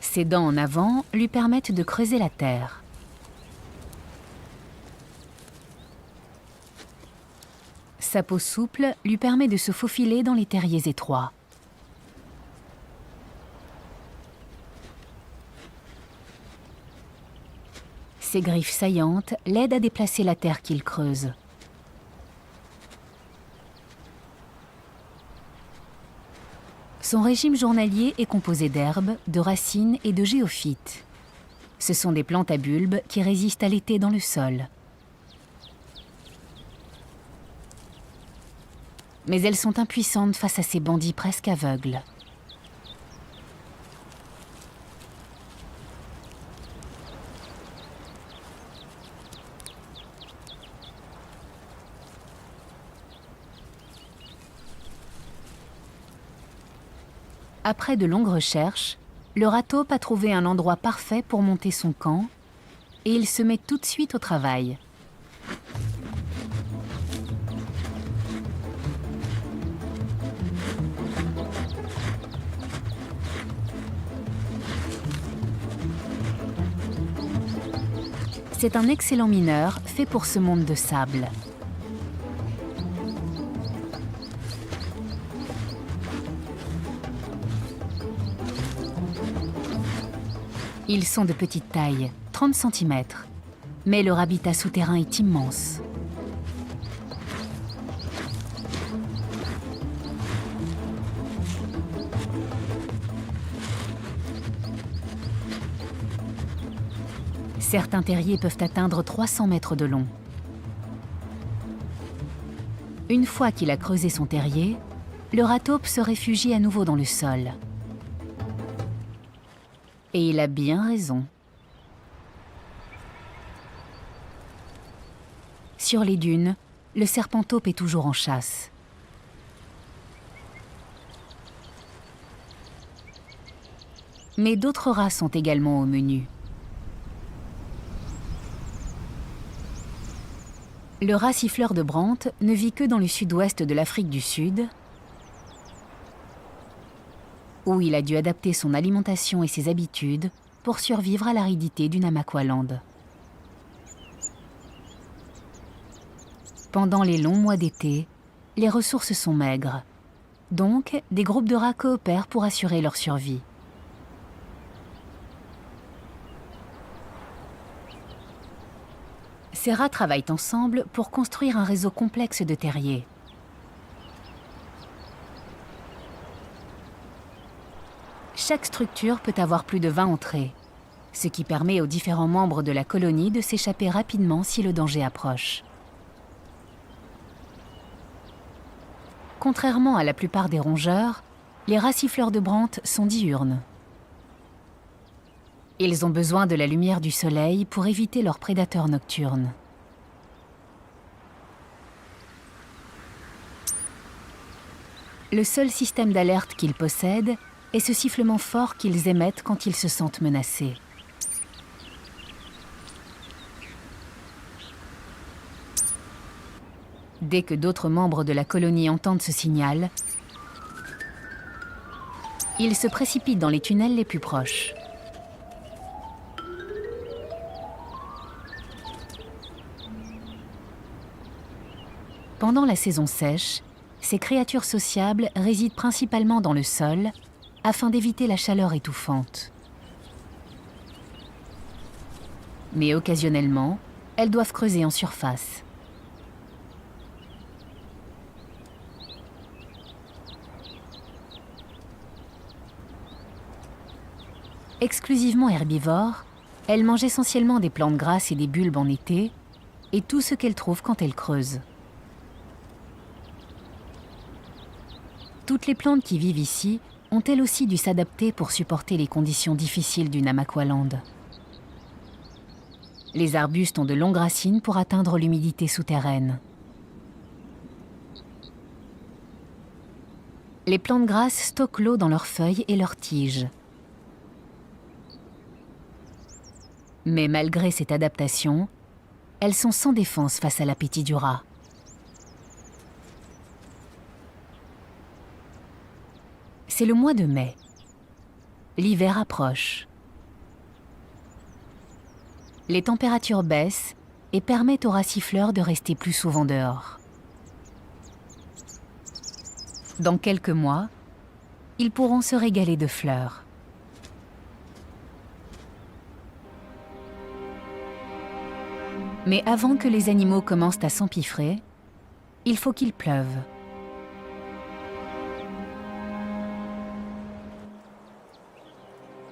Ses dents en avant lui permettent de creuser la terre. Sa peau souple lui permet de se faufiler dans les terriers étroits. Ses griffes saillantes l'aident à déplacer la terre qu'il creuse. Son régime journalier est composé d'herbes, de racines et de géophytes. Ce sont des plantes à bulbes qui résistent à l'été dans le sol. Mais elles sont impuissantes face à ces bandits presque aveugles. Après de longues recherches, le rat taupe a trouvé un endroit parfait pour monter son camp et il se met tout de suite au travail. C'est un excellent mineur fait pour ce monde de sable. Ils sont de petite taille, 30 cm, mais leur habitat souterrain est immense. Certains terriers peuvent atteindre 300 mètres de long. Une fois qu'il a creusé son terrier, le rat taupe se réfugie à nouveau dans le sol. Et il a bien raison. Sur les dunes, le serpent taupe est toujours en chasse. Mais d'autres rats sont également au menu. Le rat siffleur de Brandt ne vit que dans le sud-ouest de l'Afrique du Sud, où il a dû adapter son alimentation et ses habitudes pour survivre à l'aridité du Namaqualand. Pendant les longs mois d'été, les ressources sont maigres. Donc, des groupes de rats coopèrent pour assurer leur survie. Ces rats travaillent ensemble pour construire un réseau complexe de terriers. Chaque structure peut avoir plus de 20 entrées, ce qui permet aux différents membres de la colonie de s'échapper rapidement si le danger approche. Contrairement à la plupart des rongeurs, Les racifleurs de Brandt sont diurnes. Ils ont besoin de la lumière du soleil pour éviter leurs prédateurs nocturnes. Le seul système d'alerte qu'ils possèdent est ce sifflement fort qu'ils émettent quand ils se sentent menacés. Dès que d'autres membres de la colonie entendent ce signal, ils se précipitent dans les tunnels les plus proches. Pendant la saison sèche, ces créatures sociables résident principalement dans le sol afin d'éviter la chaleur étouffante. Mais occasionnellement, elles doivent creuser en surface. Exclusivement herbivores, elles mangent essentiellement des plantes grasses et des bulbes en été, et tout ce qu'elles trouvent quand elles creusent. Toutes les plantes qui vivent ici ont elles aussi dû s'adapter pour supporter les conditions difficiles du Namaqualand. Les arbustes ont de longues racines pour atteindre l'humidité souterraine. Les plantes grasses stockent l'eau dans leurs feuilles et leurs tiges. Mais malgré cette adaptation, elles sont sans défense face à l'appétit du rat. C'est le mois de mai. L'hiver approche. Les températures baissent et permettent aux racifleurs de rester plus souvent dehors. Dans quelques mois, ils pourront se régaler de fleurs. Mais avant que les animaux commencent à s'empiffrer, il faut qu'il pleuve.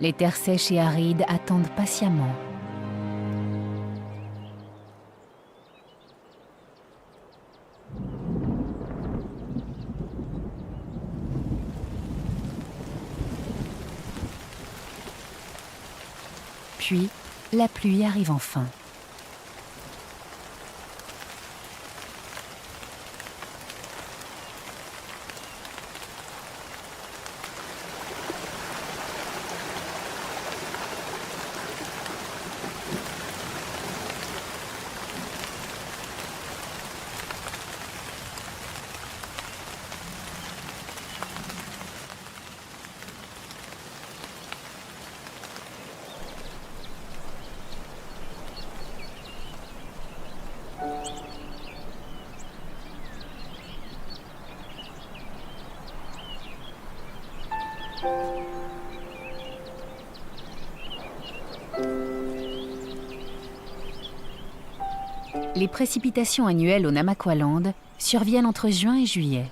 Les terres sèches et arides attendent patiemment. Puis, la pluie arrive enfin. Les précipitations annuelles au Namaqualand surviennent entre juin et juillet.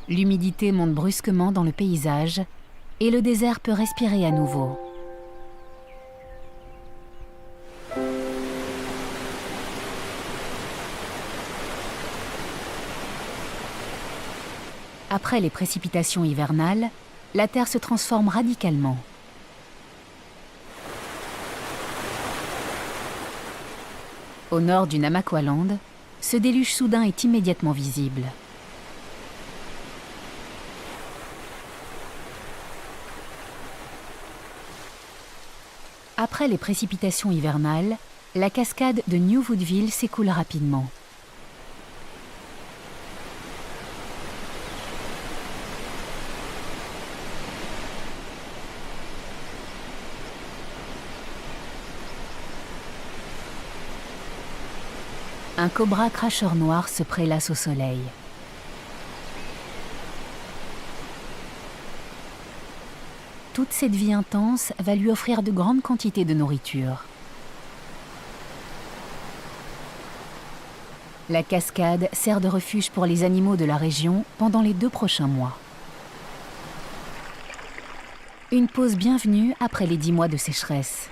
L'humidité monte brusquement dans le paysage et le désert peut respirer à nouveau. Après les précipitations hivernales, la terre se transforme radicalement. Au nord du Namaqualand, ce déluge soudain est immédiatement visible. Après les précipitations hivernales, la cascade de New Woodville s'écoule rapidement. Un cobra cracheur noir se prélasse au soleil. Toute cette vie intense va lui offrir de grandes quantités de nourriture. La cascade sert de refuge pour les animaux de la région pendant les 2 prochains mois. Une pause bienvenue après les 10 mois de sécheresse.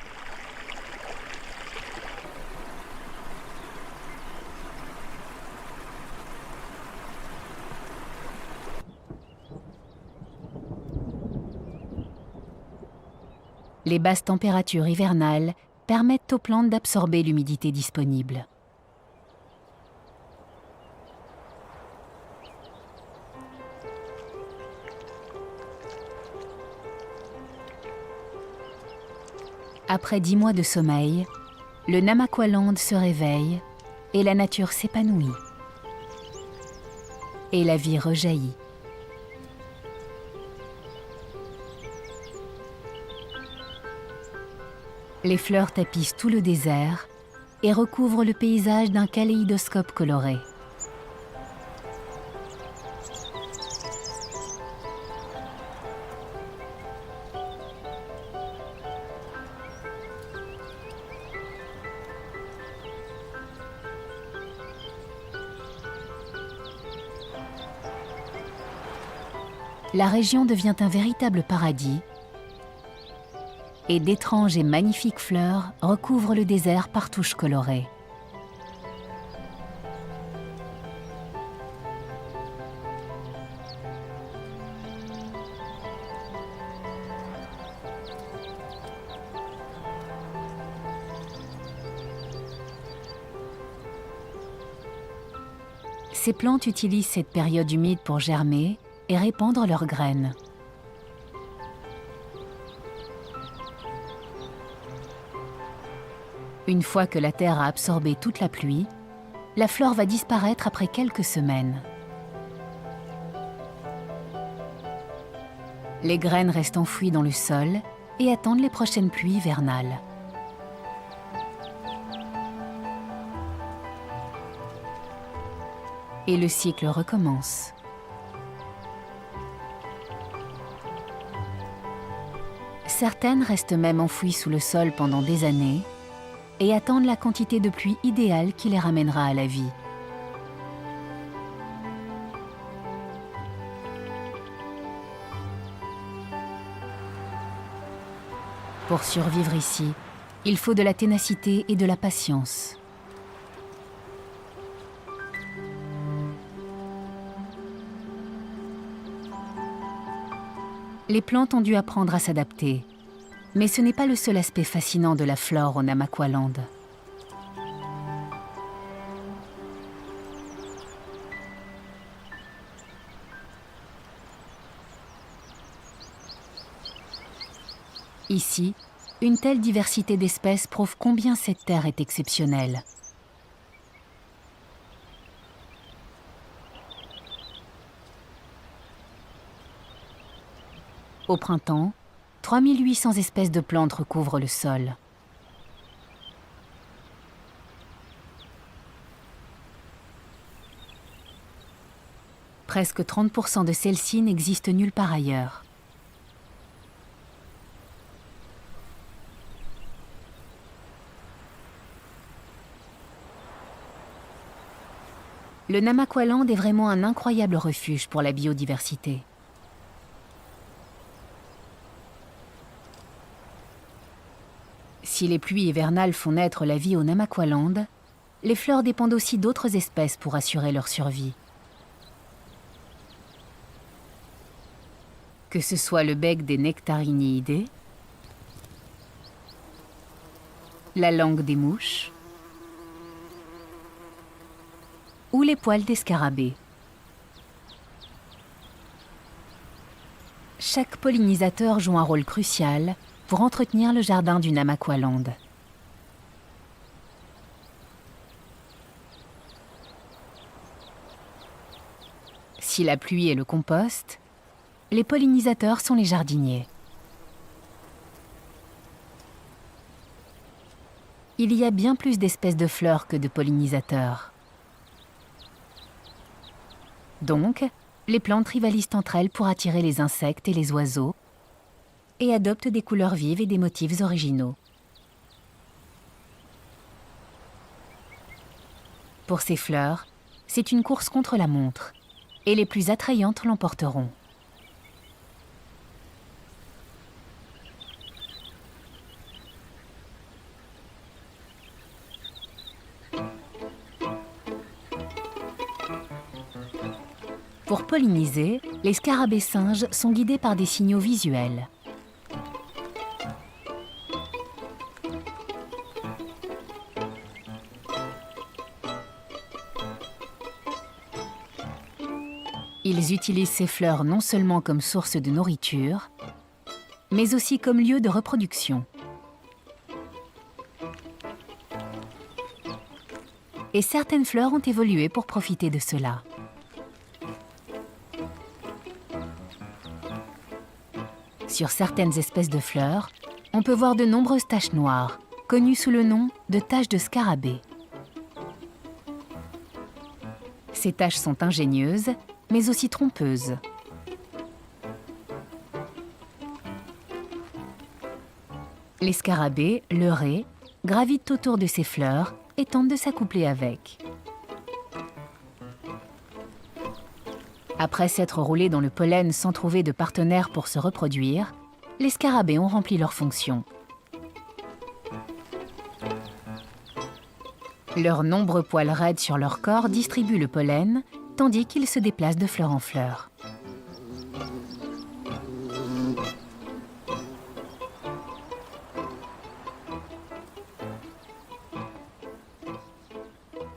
Les basses températures hivernales permettent aux plantes d'absorber l'humidité disponible. Après 10 mois de sommeil, le Namaqualand se réveille et la nature s'épanouit. Et la vie rejaillit. Les fleurs tapissent tout le désert et recouvrent le paysage d'un kaléidoscope coloré. La région devient un véritable paradis et d'étranges et magnifiques fleurs recouvrent le désert par touches colorées. Ces plantes utilisent cette période humide pour germer et répandre leurs graines. Une fois que la terre a absorbé toute la pluie, la flore va disparaître après quelques semaines. Les graines restent enfouies dans le sol et attendent les prochaines pluies hivernales. Et le cycle recommence. Certaines restent même enfouies sous le sol pendant des années et attendent la quantité de pluie idéale qui les ramènera à la vie. Pour survivre ici, il faut de la ténacité et de la patience. Les plantes ont dû apprendre à s'adapter, mais ce n'est pas le seul aspect fascinant de la flore au Namaqualand. Ici, une telle diversité d'espèces prouve combien cette terre est exceptionnelle. Au printemps, 3800 espèces de plantes recouvrent le sol. Presque 30% de celles-ci n'existent nulle part ailleurs. Le Namaqualand est vraiment un incroyable refuge pour la biodiversité. Si les pluies hivernales font naître la vie au Namaqualand, les fleurs dépendent aussi d'autres espèces pour assurer leur survie. Que ce soit le bec des nectariniidés, la langue des mouches ou les poils des scarabées. Chaque pollinisateur joue un rôle crucial pour entretenir le jardin du Namaqualand. Si la pluie est le compost, les pollinisateurs sont les jardiniers. Il y a bien plus d'espèces de fleurs que de pollinisateurs. Donc, les plantes rivalisent entre elles pour attirer les insectes et les oiseaux et adoptent des couleurs vives et des motifs originaux. Pour ces fleurs, c'est une course contre la montre, et les plus attrayantes l'emporteront. Pour polliniser, les scarabées singes sont guidés par des signaux visuels. Ils utilisent ces fleurs non seulement comme source de nourriture, mais aussi comme lieu de reproduction. Et certaines fleurs ont évolué pour profiter de cela. Sur certaines espèces de fleurs, on peut voir de nombreuses taches noires, connues sous le nom de taches de scarabée. Ces taches sont ingénieuses, mais aussi trompeuses. Les scarabées, leurrés, gravitent autour de ces fleurs et tentent de s'accoupler avec. Après s'être roulés dans le pollen sans trouver de partenaire pour se reproduire, les scarabées ont rempli leur fonction. Leurs nombreux poils raides sur leur corps distribuent le pollen, tandis qu'ils se déplacent de fleur en fleur.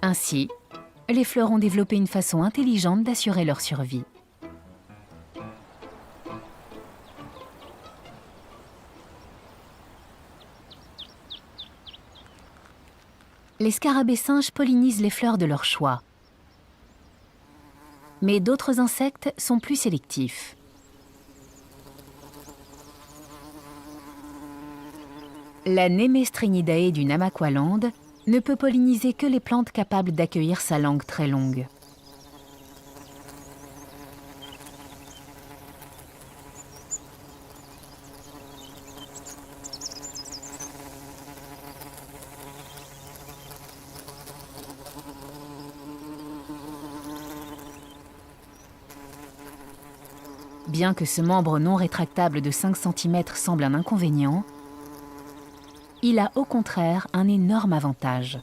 Ainsi, les fleurs ont développé une façon intelligente d'assurer leur survie. Les scarabées singes pollinisent les fleurs de leur choix. Mais d'autres insectes sont plus sélectifs. La Nemestrinidae du Namaqualand ne peut polliniser que les plantes capables d'accueillir sa langue très longue. Bien que ce membre non rétractable de 5 cm semble un inconvénient, il a au contraire un énorme avantage.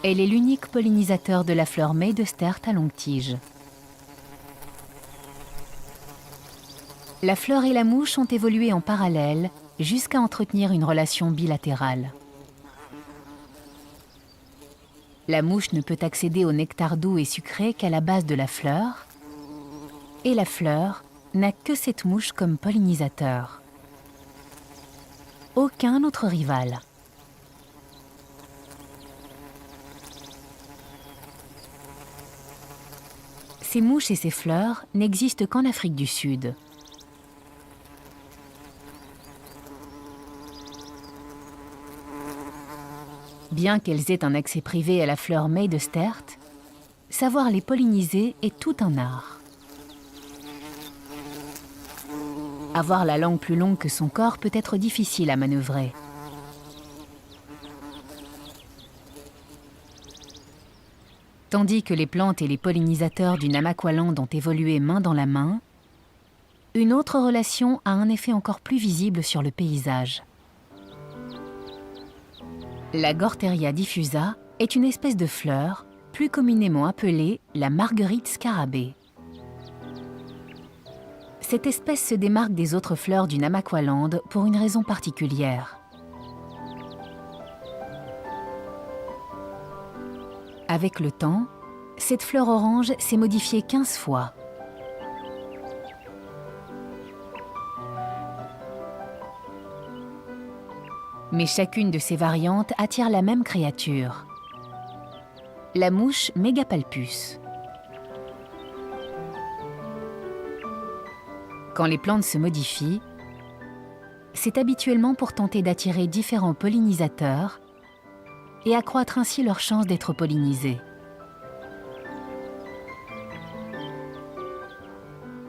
Elle est l'unique pollinisateur de la fleur Meidestert à longue tige. La fleur et la mouche ont évolué en parallèle jusqu'à entretenir une relation bilatérale. La mouche ne peut accéder au nectar doux et sucré qu'à la base de la fleur, et la fleur n'a que cette mouche comme pollinisateur. Aucun autre rival. Ces mouches et ces fleurs n'existent qu'en Afrique du Sud. Bien qu'elles aient un accès privé à la fleur Meidestert, savoir les polliniser est tout un art. Avoir la langue plus longue que son corps peut être difficile à manœuvrer. Tandis que les plantes et les pollinisateurs du Namaqualand ont évolué main dans la main, une autre relation a un effet encore plus visible sur le paysage. La Gorteria diffusa est une espèce de fleur, plus communément appelée la marguerite scarabée. Cette espèce se démarque des autres fleurs du Namaqualand pour une raison particulière. Avec le temps, cette fleur orange s'est modifiée 15 fois. Mais chacune de ces variantes attire la même créature, la mouche Megapalpus. Quand les plantes se modifient, c'est habituellement pour tenter d'attirer différents pollinisateurs et accroître ainsi leurs chances d'être pollinisées.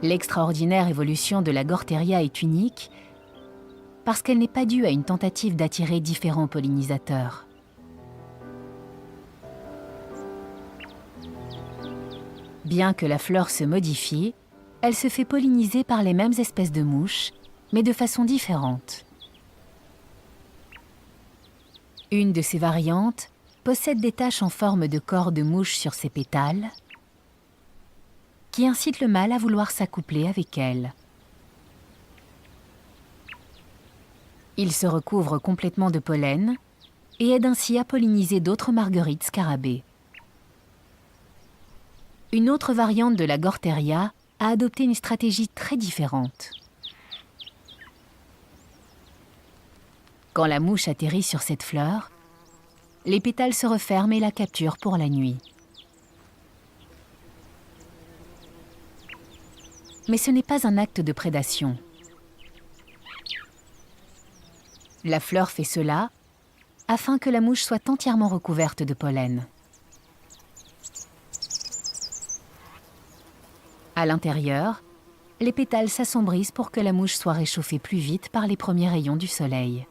L'extraordinaire évolution de la Gorteria est unique parce qu'elle n'est pas due à une tentative d'attirer différents pollinisateurs. Bien que la fleur se modifie, elle se fait polliniser par les mêmes espèces de mouches, mais de façon différente. Une de ces variantes possède des taches en forme de corps de mouche sur ses pétales qui incitent le mâle à vouloir s'accoupler avec elle. Il se recouvre complètement de pollen et aide ainsi à polliniser d'autres marguerites scarabées. Une autre variante de la Gorteria a adopté une stratégie très différente. Quand la mouche atterrit sur cette fleur, les pétales se referment et la capturent pour la nuit. Mais ce n'est pas un acte de prédation. La fleur fait cela afin que la mouche soit entièrement recouverte de pollen. À l'intérieur, les pétales s'assombrissent pour que la mouche soit réchauffée plus vite par les premiers rayons du soleil.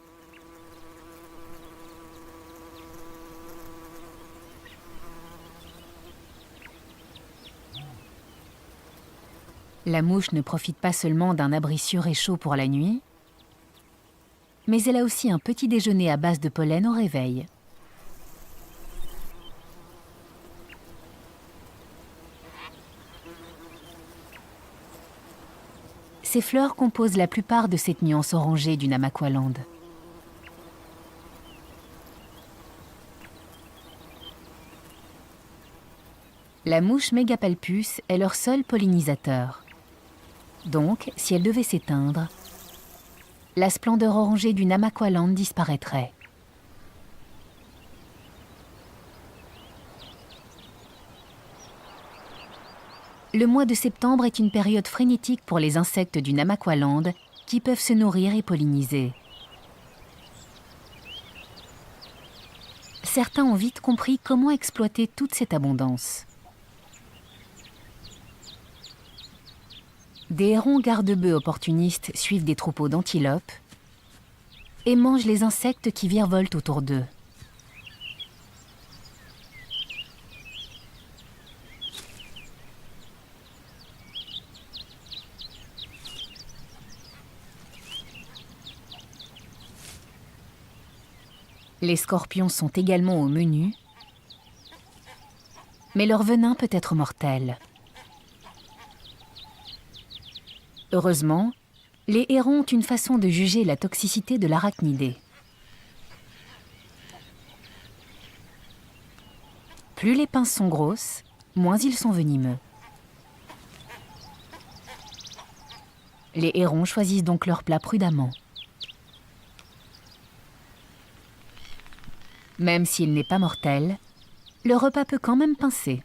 La mouche ne profite pas seulement d'un abri sûr et chaud pour la nuit, mais elle a aussi un petit déjeuner à base de pollen au réveil. Ces fleurs composent la plupart de cette nuance orangée du Namaqualand. La mouche Megapalpus est leur seul pollinisateur. Donc, si elle devait s'éteindre, la splendeur orangée du Namaqualand disparaîtrait. Le mois de septembre est une période frénétique pour les insectes du Namaqualand qui peuvent se nourrir et polliniser. Certains ont vite compris comment exploiter toute cette abondance. Des hérons garde-bœufs opportunistes suivent des troupeaux d'antilopes et mangent les insectes qui virevoltent autour d'eux. Les scorpions sont également au menu, mais leur venin peut être mortel. Heureusement, les hérons ont une façon de juger la toxicité de l'arachnidé. Plus les pinces sont grosses, moins ils sont venimeux. Les hérons choisissent donc leur plat prudemment. Même s'il n'est pas mortel, le repas peut quand même pincer.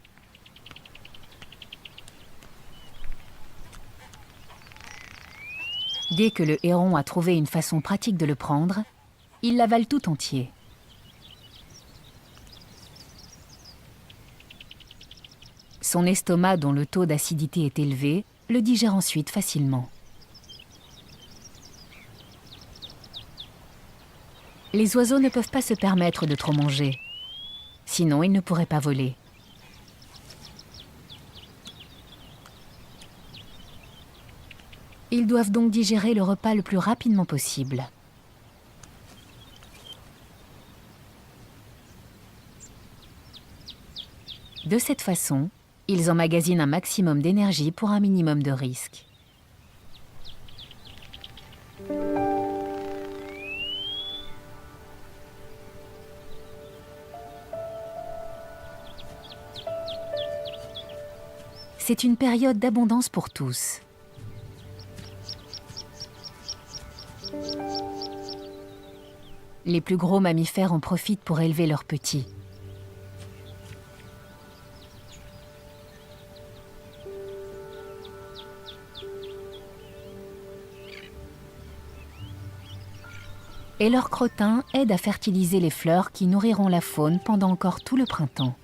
Dès que le héron a trouvé une façon pratique de le prendre, il l'avale tout entier. Son estomac, dont le taux d'acidité est élevé, le digère ensuite facilement. Les oiseaux ne peuvent pas se permettre de trop manger, sinon ils ne pourraient pas voler. Ils doivent donc digérer le repas le plus rapidement possible. De cette façon, ils emmagasinent un maximum d'énergie pour un minimum de risque. C'est une période d'abondance pour tous. Les plus gros mammifères en profitent pour élever leurs petits. Et leurs crottins aident à fertiliser les fleurs qui nourriront la faune pendant encore tout le printemps.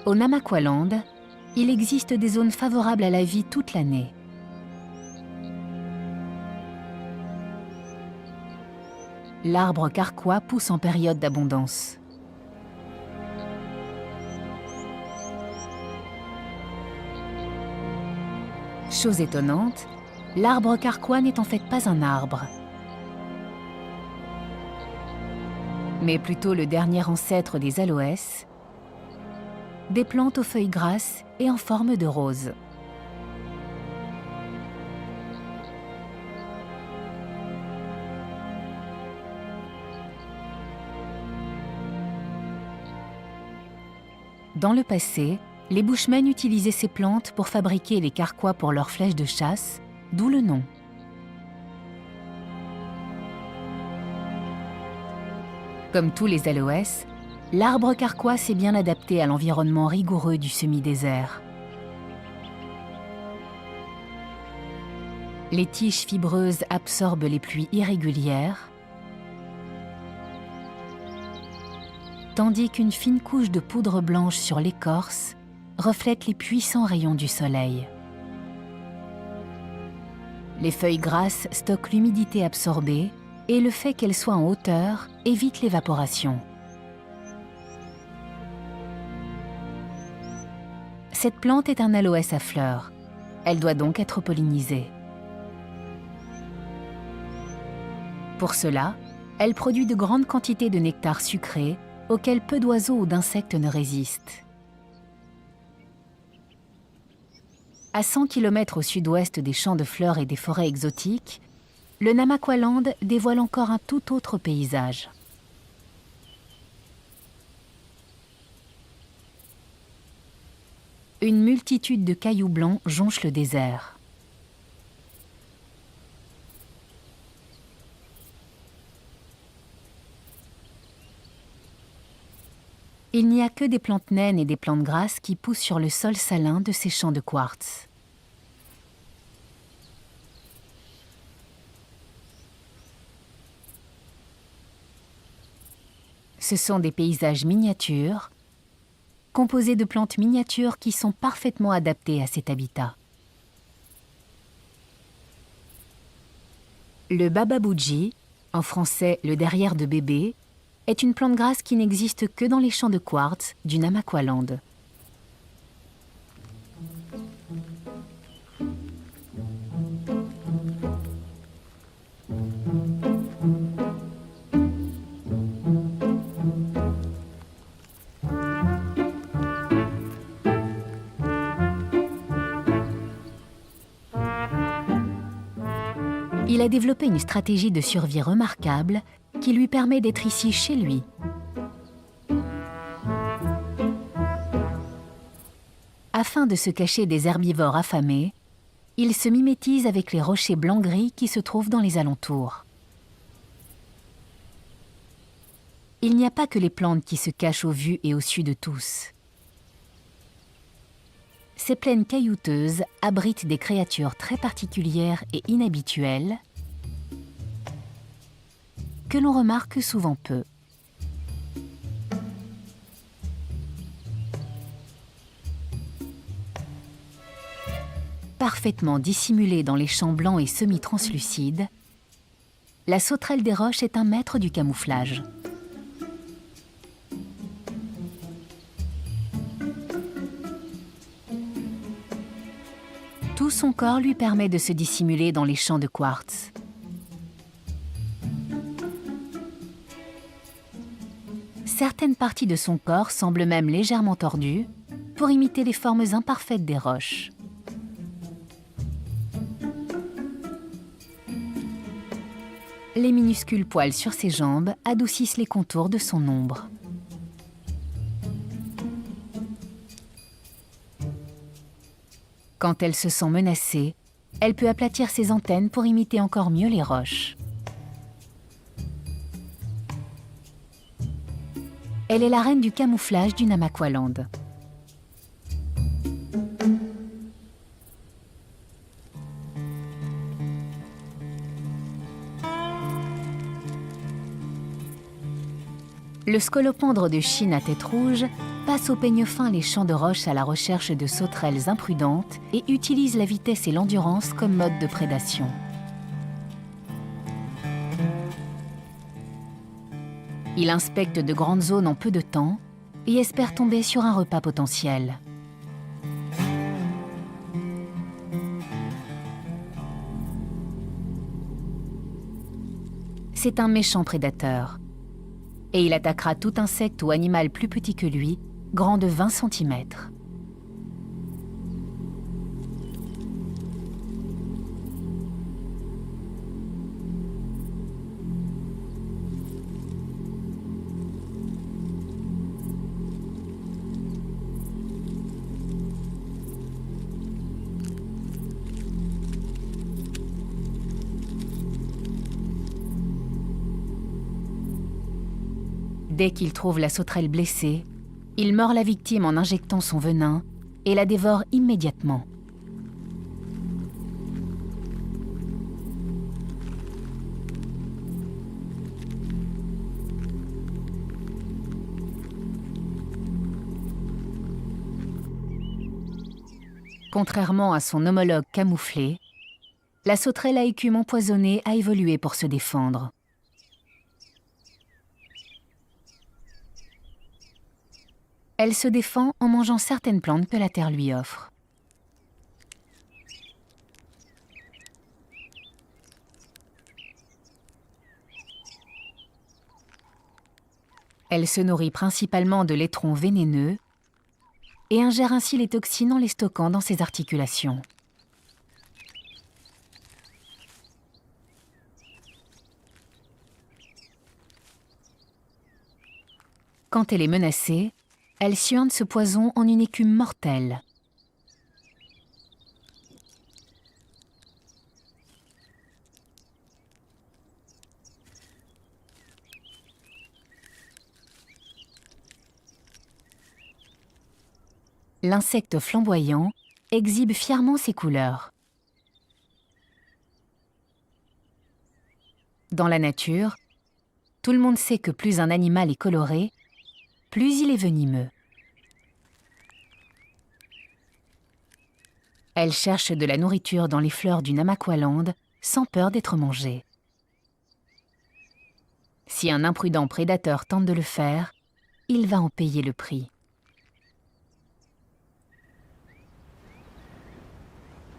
Au Namaqualand, il existe des zones favorables à la vie toute l'année. L'arbre carquois pousse en période d'abondance. Chose étonnante, l'arbre carquois n'est en fait pas un arbre, mais plutôt le dernier ancêtre des aloès, des plantes aux feuilles grasses et en forme de rose. Dans le passé, les Bushmen utilisaient ces plantes pour fabriquer les carquois pour leurs flèches de chasse, d'où le nom. Comme tous les aloès, l'arbre carquois s'est bien adapté à l'environnement rigoureux du semi-désert. Les tiges fibreuses absorbent les pluies irrégulières, tandis qu'une fine couche de poudre blanche sur l'écorce reflète les puissants rayons du soleil. Les feuilles grasses stockent l'humidité absorbée et le fait qu'elles soient en hauteur évite l'évaporation. Cette plante est un aloès à fleurs. Elle doit donc être pollinisée. Pour cela, elle produit de grandes quantités de nectar sucré auxquels peu d'oiseaux ou d'insectes ne résistent. À 100 km au sud-ouest des champs de fleurs et des forêts exotiques, le Namaqualand dévoile encore un tout autre paysage. Une multitude de cailloux blancs jonchent le désert. Il n'y a que des plantes naines et des plantes grasses qui poussent sur le sol salin de ces champs de quartz. Ce sont des paysages miniatures, composés de plantes miniatures qui sont parfaitement adaptées à cet habitat. Le bababouji, en français le derrière de bébé, est une plante grasse qui n'existe que dans les champs de quartz du Namaqualand. Il a développé une stratégie de survie remarquable qui lui permet d'être ici chez lui. Afin de se cacher des herbivores affamés, il se mimétise avec les rochers blanc-gris qui se trouvent dans les alentours. Il n'y a pas que les plantes qui se cachent au vu et au su de tous. Ces plaines caillouteuses abritent des créatures très particulières et inhabituelles que l'on remarque souvent peu. Parfaitement dissimulée dans les champs blancs et semi-translucides, la sauterelle des roches est un maître du camouflage. Tout son corps lui permet de se dissimuler dans les champs de quartz. Certaines parties de son corps semblent même légèrement tordues pour imiter les formes imparfaites des roches. Les minuscules poils sur ses jambes adoucissent les contours de son ombre. Quand elle se sent menacée, elle peut aplatir ses antennes pour imiter encore mieux les roches. Elle est la reine du camouflage du Namaqualand. Le scolopendre de Chine à tête rouge passe au peigne fin les champs de roches à la recherche de sauterelles imprudentes et utilise la vitesse et l'endurance comme mode de prédation. Il inspecte de grandes zones en peu de temps et espère tomber sur un repas potentiel. c'est un méchant prédateur. Et il attaquera tout insecte ou animal plus petit que lui, grand de 20 cm. Dès qu'il trouve la sauterelle blessée, il mord la victime en injectant son venin et la dévore immédiatement. Contrairement à son homologue camouflé, la sauterelle à écume empoisonnée a évolué pour se défendre. Elle se défend en mangeant certaines plantes que la terre lui offre. Elle se nourrit principalement de l'étron vénéneux et ingère ainsi les toxines en les stockant dans ses articulations. Quand elle est menacée, elle suinte ce poison en une écume mortelle. L'insecte flamboyant exhibe fièrement ses couleurs. Dans la nature, tout le monde sait que plus un animal est coloré, plus il est venimeux. Elle cherche de la nourriture dans les fleurs du Namaqualand sans peur d'être mangée. Si un imprudent prédateur tente de le faire, il va en payer le prix.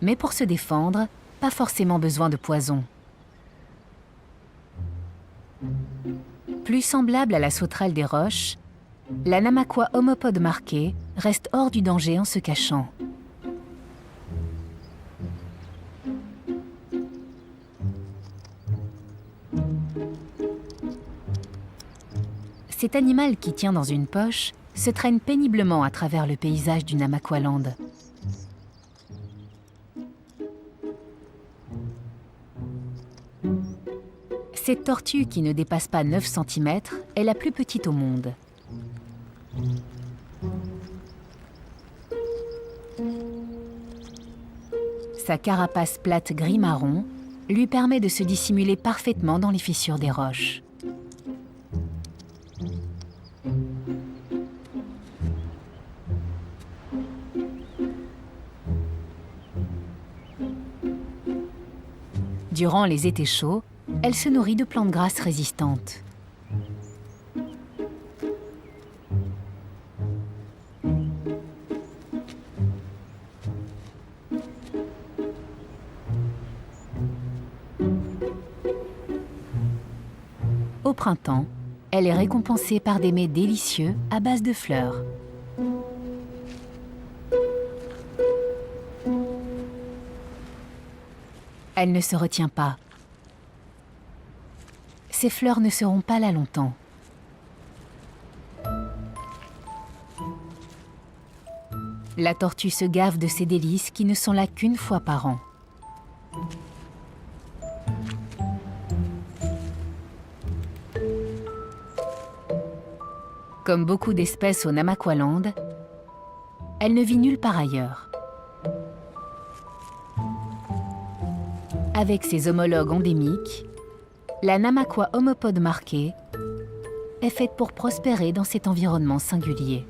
Mais pour se défendre, pas forcément besoin de poison. Plus semblable à la sauterelle des roches, la Namaqua homopode marquée reste hors du danger en se cachant. Cet animal qui tient dans une poche se traîne péniblement à travers le paysage du Namaqualand. Cette tortue qui ne dépasse pas 9 cm est la plus petite au monde. Sa carapace plate gris-marron lui permet de se dissimuler parfaitement dans les fissures des roches. Durant les étés chauds, elle se nourrit de plantes grasses résistantes. Au printemps, elle est récompensée par des mets délicieux à base de fleurs. Elle ne se retient pas. Ces fleurs ne seront pas là longtemps. La tortue se gave de ces délices qui ne sont là qu'une fois par an. Comme beaucoup d'espèces au Namaqualand, elle ne vit nulle part ailleurs. Avec ses homologues endémiques, la Namaqua homopode marquée est faite pour prospérer dans cet environnement singulier.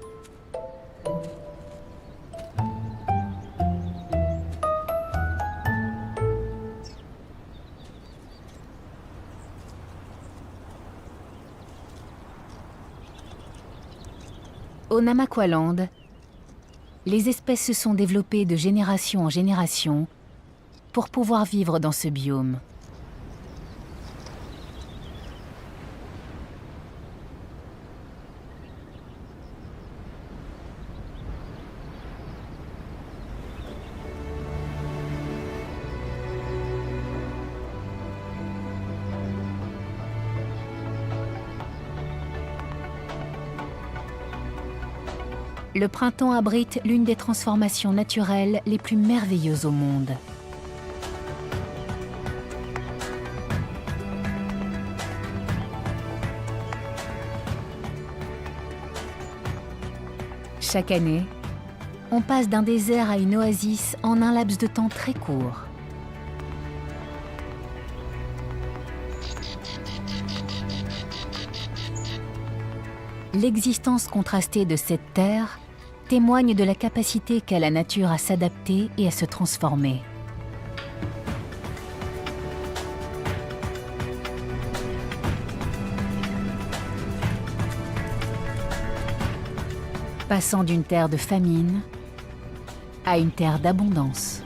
Au Namaqualand, les espèces se sont développées de génération en génération pour pouvoir vivre dans ce biome. le printemps abrite l'une des transformations naturelles les plus merveilleuses au monde. Chaque année, on passe d'un désert à une oasis en un laps de temps très court. L'existence contrastée de cette terre témoigne de la capacité qu'a la nature à s'adapter et à se transformer. Passant d'une terre de famine à une terre d'abondance.